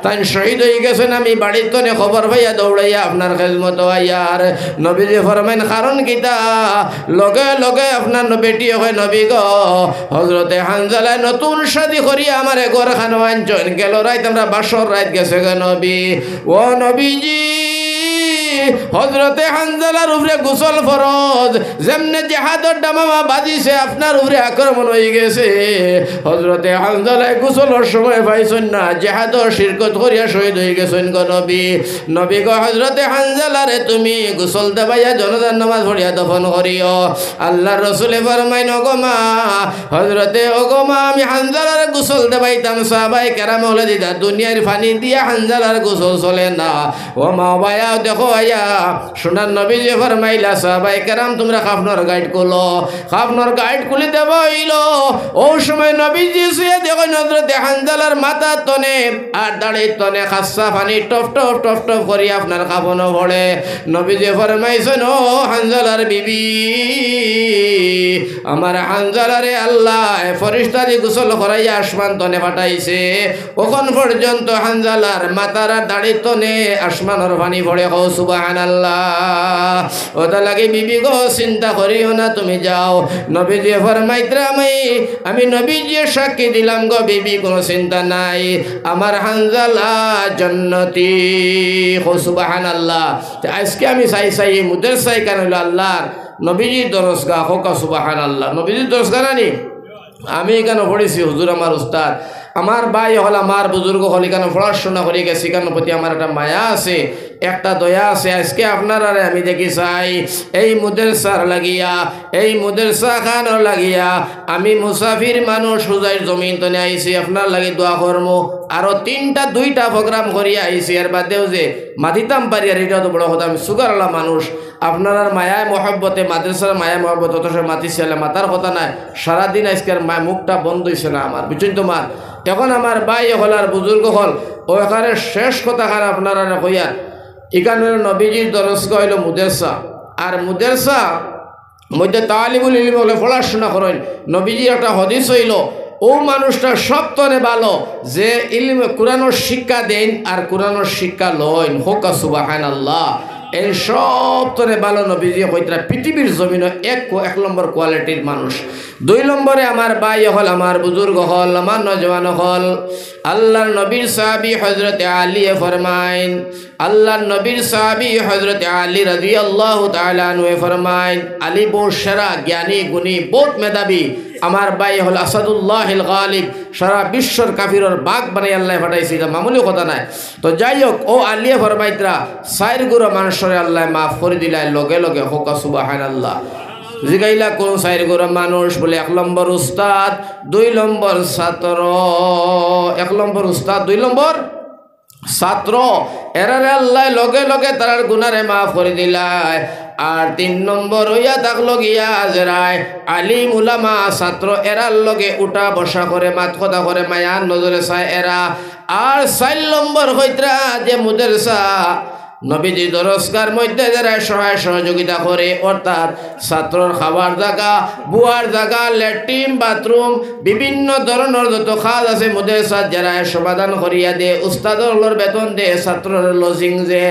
তাই শহীদ হয়ে গেছেন, আমি বাড়ির তনে খবর পাইয়া দৌড়াইয়া আপনার খেদমত আইয়ার। নবীজি ফরমাইন কারণ কিতা? লগে লগে আপনার বেটি হয় নবী গো হযরতে হানজালায় নতুন শাদী করিয়া আমারে ঘর খানো আনছেন। গেল রাত আমরা বাসর রাত গেছে গো নবী। ও নবীজি হযরতে হানজালার উপরে গোসল ফরজ, যেমনে জিহাদের ডামামা বাজিছে আপনার উপরে আক্রমণ হয়ে গেছে। হযরতে হানজালায় গোসলের সময় পাইছেন না, জিহাদর শিরকত করিয়া শহীদ হয়ে গেছেন গো নবী। নবী গো হযরতে হানজালারে তুমি গোসল দেবাইয়া জনজান নামাজ পড়িয়া দফন করিও। আল্লাহর রাসূলে ফরমাইন ওগো মা হযরতে ওগো মা আমি হানজালারে গোসল দেবাইতাম, সাহাবায়ে কেরাম বলে দিদা দুনিয়ার পানি দিয়া হানজালার গোসল চলে না। ও মা ভাইয়া দেখো আয়া সোনার নবীজি ফরমাইলা সাহাবায়ে কেরাম তোমরা খাফনর গাইড করলো, খাফনর গাইড খুলে দেব হইলো। ও সময় নবীজি শুয়ে দেখো হযরতে হানজালার মাথা তনে আর দাড়ির তনে খাসা পানি টপ টপ টপ টপ করি আপনার কাফনও পড়ে। নবীজি ফরমাইছেন ও হানজালার বিবি আমার হানজালারে আল্লাহ ফেরেশতা দিয়ে গোসল করাইয়া আসমান তনে পাঠাইছে। ওখন পর্যন্ত হানজালার মাথার দাড়ির তনে আসমানের পানি পড়ে। কও সুবহানাল্লাহ। ওটা লাগে বিবি গো চিন্তা করিও না তুমি যাও। নবীজি ফরমাইত্রা আমি নবীজি সাক্ষী দিলাম গো বিবি কোনো চিন্তা নাই, আমার হানজালা জান্নাতি। কও সুবহানাল্লাহ। আজকে আমি চাই চাই মুদের চাই কেন হইল আল্লাহর নবীজির দরজগা হোক সুবহানাল্লাহ। নবীজির দরজগা নানি আমি কেন পড়েছি হুজুর আমার উস্তাদ আমার ভাই হল আমার বুজুর্গ হল এখানে পড়াশোনা করে গেছি, কেন প্রতি আমার একটা মায়া আছে একটা দয়া আছে। আজকে আপনারা আমি দেখি চাই এই মুদেরসার লাগিয়া এই মুদেরসা খানোর লাগিয়া আমি মুসাফির মানুষ হুজাইর জমিন তনে আইছি, আপনার লাগি দোয়া কর্ম আরও 2টা প্রোগ্রাম করিয়া আইসি এর বাদেও যে মাতিতাম পারি আর এটাও তো বড় কথা আমি সুগারওয়ালা মানুষ আপনার মায়ায় মহব্বতে মাদ্রাসার মায়ায় মহব্বত অথচ মাতিছিল মাতার কথা নাই সারাদিন আজকের মুখটা বন্ধ হয়েছে না আমার বুঝছেন তোমার এখন আমার ভাই হল আর বুজুর্গ হল ও এখানে শেষ কথা খান আপনারা কইয়া এখানে নবীজির দরস হইল মুদেরসা আর মুদেরসা মধ্যে তালিবুল ইলম হলে পড়াশোনা করেন নবীজির একটা হদিস হইল ও মানুষটা সবতনে ভালো যে ইলম কোরআনের শিক্ষা দেন আর কোরআনের শিক্ষা লইন হোকা সুবহানাল্লাহ এই সবতনে ভালো নবীজি হইতরা পৃথিবীর জমিনে এক নম্বর কোয়ালিটির মানুষ 2 নম্বরে আমার ভাই হল আমার বুজুর্গ হল আমার নজওয়ান হল আল্লাহর নবীর সাহাবী হযরত আলী ফরমাইন আল্লাহর নবীর সাহাবী হযরত আলী রাদিয়াল্লাহু তাআলা আনহু ফরমাইন আলী বহু সেরা জ্ঞানী গুণী বহুত মেধাবী আমার ভাই হল আসাদুল্লাহিল গালিব সারা বিশ্বর কাফিরর বাঘ বানাই আল্লাহ ফাটাইছে এটা মামুলি কথা নাই তো যাই হোক ও আলিয়া ফরমাইতরা 4 গুরু মানুষরে আল্লাহ মাফ করে দিলাই লগে লগে হোক সুবহানাল্লাহ জিগাইলা কোন 4 গুরু মানুষ বলে 1 নম্বর উস্তাদ 2 নম্বর ছাত্র 1 নম্বর উস্তাদ 2 নম্বর ছাত্র এরারে আল্লাহ লগে লগে তার গুনারে মাফ করে দিলাই আর 3 নম্বর হইয়া থাকলো গিয়া আজরায় আলিম উলামা ছাত্র এরার লগে উঠা বসা করে মাত কথা করে মায়ার নজরে চায় এরা আর 4 নম্বর হইতরা যে মুদেরসা নবীজি দরসকার মধ্যে যারা সহায় সহযোগিতা করে অর্থাৎ ছাত্রর খাবার জায়গা বুয়ার জায়গা ল্যাট্রিন বাথরুম বিভিন্ন ধরনের যত কাজ আছে মুদেরসা যারা সমাধান করিয়া দে উস্তাদর বেতন দে ছাত্রের লজিং যে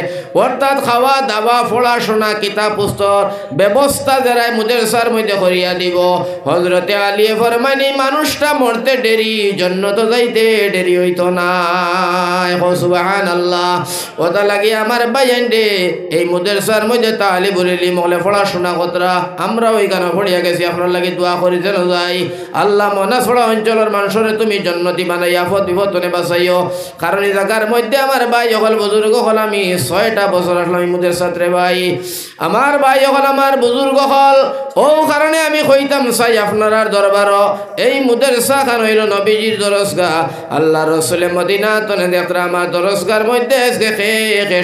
অর্থাৎ খাওয়া দাওয়া পড়াশোনা কিতাব পুস্তক ব্যবস্থা যারা মুদেরসার মধ্যে করিয়া দিব হযরতে আলী ফরমানি মানুষটা মরতে দেরি জান্নাতে যাইতে দেরি হইতো না সুবহানাল্লাহ ওটা লাগি আমার বাইন্দে এই মুদেরসার মধ্যে তালিবুল ইলম হলে পড়াশোনা কতরা আমরা ওইখানে পড়িয়া গেছি আপনার লাগি দোয়া করি যেন যাই আল্লাহ মনাসড়া অঞ্চলের মানুষরে তুমি জান্নাতি বানাইয়া আপদ বিপদনে বাঁচাইও কারণ এই জায়গার মধ্যে আমার ভাই হল বুজুর্গ হল আমি 6টা বছর আসলাম এই মুদেরসাতে ভাই আমার ভাই হল আমার বুজুর্গ হল ও কারণে আমি কইতাম চাই আপনার দরবার এই মুদেরসা খান হইল নবীজির দরসগা আল্লাহ রসুলের মদিনা তনে দেখরা আমার দরসগার মধ্যে আজকে খে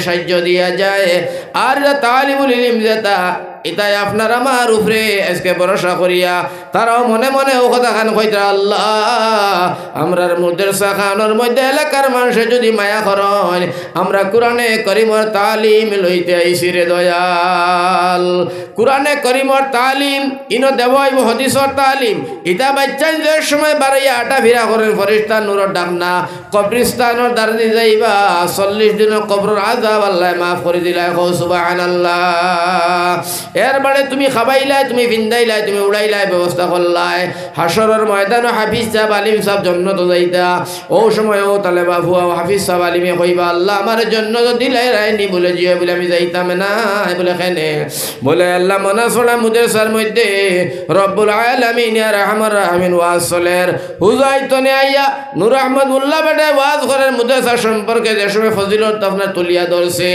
সাহায্য দিয়া যায় আর তালিবুল ইলম যেটা এটাই আপনার আমার উপরে আজকে ভরসা করিয়া তারাও মনে মনে ও কথা খান কইতা আল্লাহ আমরার মুদেরসা খানোর মধ্যে এলাকার মানুষে যদি মায়া করেন আমরা কোরআনে করিমর তালিম লইতে আইছি রে দয়াল কোরআনে করিমর তালিম ইনো দেবই হদিসর তালিম ইটা বাচ্চান যে সময় বাড়াইয়া আটা ভিড়া করেন ফরিস্তা নূরর ডাকনা কবরিস্তানের দাঁড়ি যাইবা 40 দিনের কবরের আযাব আল্লাহ মাফ করে দিলা সুবহানাল্লাহ এরবারে তুমি খাবাইলাই তুমি ভিন্দাইলাই তুমি উড়াইলাই ব্যবস্থা করলাই হাসরের ময়দানে হাফিজ সাহেব আলিম সাহেব জান্নাত যাইতা ও সময় ও তালে বাবু হাফিজ সাহেব আলিমে কইবা আল্লাহ আমার জান্নাত দিলাই রাইনি বলে জিয়া বলে আমি যাইতাম না বলে কেনে বলে আল্লাহ মনাসড়া মুদেরসার মধ্যে রব্বুল আলামিন ইয়া রহমান রহিম ওয়াজ চলের হুজাইতনে আইয়া নূর আহমদ মোল্লা বেটা ওয়াজ করেন মুদেরসা সম্পর্কে যে সময় ফজিলত আপনার তুলিয়া ধরছে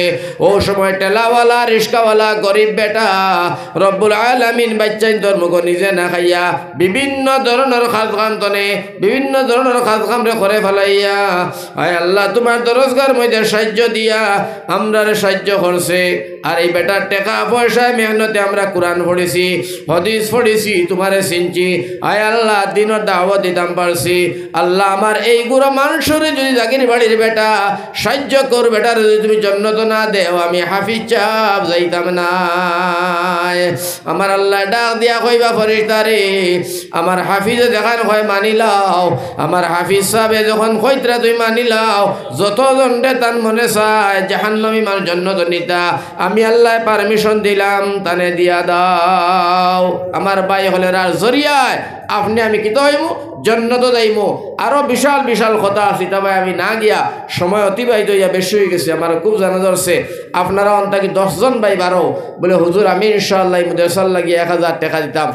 ও সময় টেলাওয়ালা রিস্কাওয়ালা গরিব বেটা রব্বুল আলামিন বাচ্চাই ধর্মক নিজে না খাইয়া বিভিন্ন ধরনের খাজ খামতনে বিভিন্ন ধরনের খাজ খামরে করে ফেলাইয়া আয় আল্লাহ তোমার দরজগার মধ্যে সাহায্য দিয়া আমরারে সাহায্য করছে আর এই বেটার টাকা পয়সা মেহনতে আমরা কোরআন পড়েছি হদিস পড়েছি তোমারে চিনছি আয় আল্লাহ দিনের দাওয়াত দিতাম পারছি আল্লাহ আমার এই গুড়া মানুষরে যদি জাগির বাড়ির বেটা সাহায্য কর বেটার যদি তুমি জান্নাত না দেও আমি হাফিজ চাপ যাইতাম না আমার আল্লাহ ডাক দিয়া কইবা ফরিস্তারে আমার হাফিজে দেখান হয় মানিলাও আমার হাফিজ সাহেবে যখন কইতরা তুই মানিলাও যতজনটে তার মনে চায় জাহান্নামী মানুষ জান্নাত নিতা আমি আল্লাহ পারমিশন দিলাম তানে দিয়া দাও আমার ভাই হলে আর জরিয়ায় আপনি আমি কি তো হইমু জান্নাত যাইমু আরো বিশাল বিশাল কথা আছে তবে আমি না গিয়া সময় অতিবাহিত হইয়া বেশি হয়ে গেছে আমার খুব জানা ধরছে আপনারা অন্তাকি 10 জন ভাই বারো বলে হুজুর আমি ইনশাআল্লাহ মুদেরসার লাগিয়ে 1000 টাকা দিতাম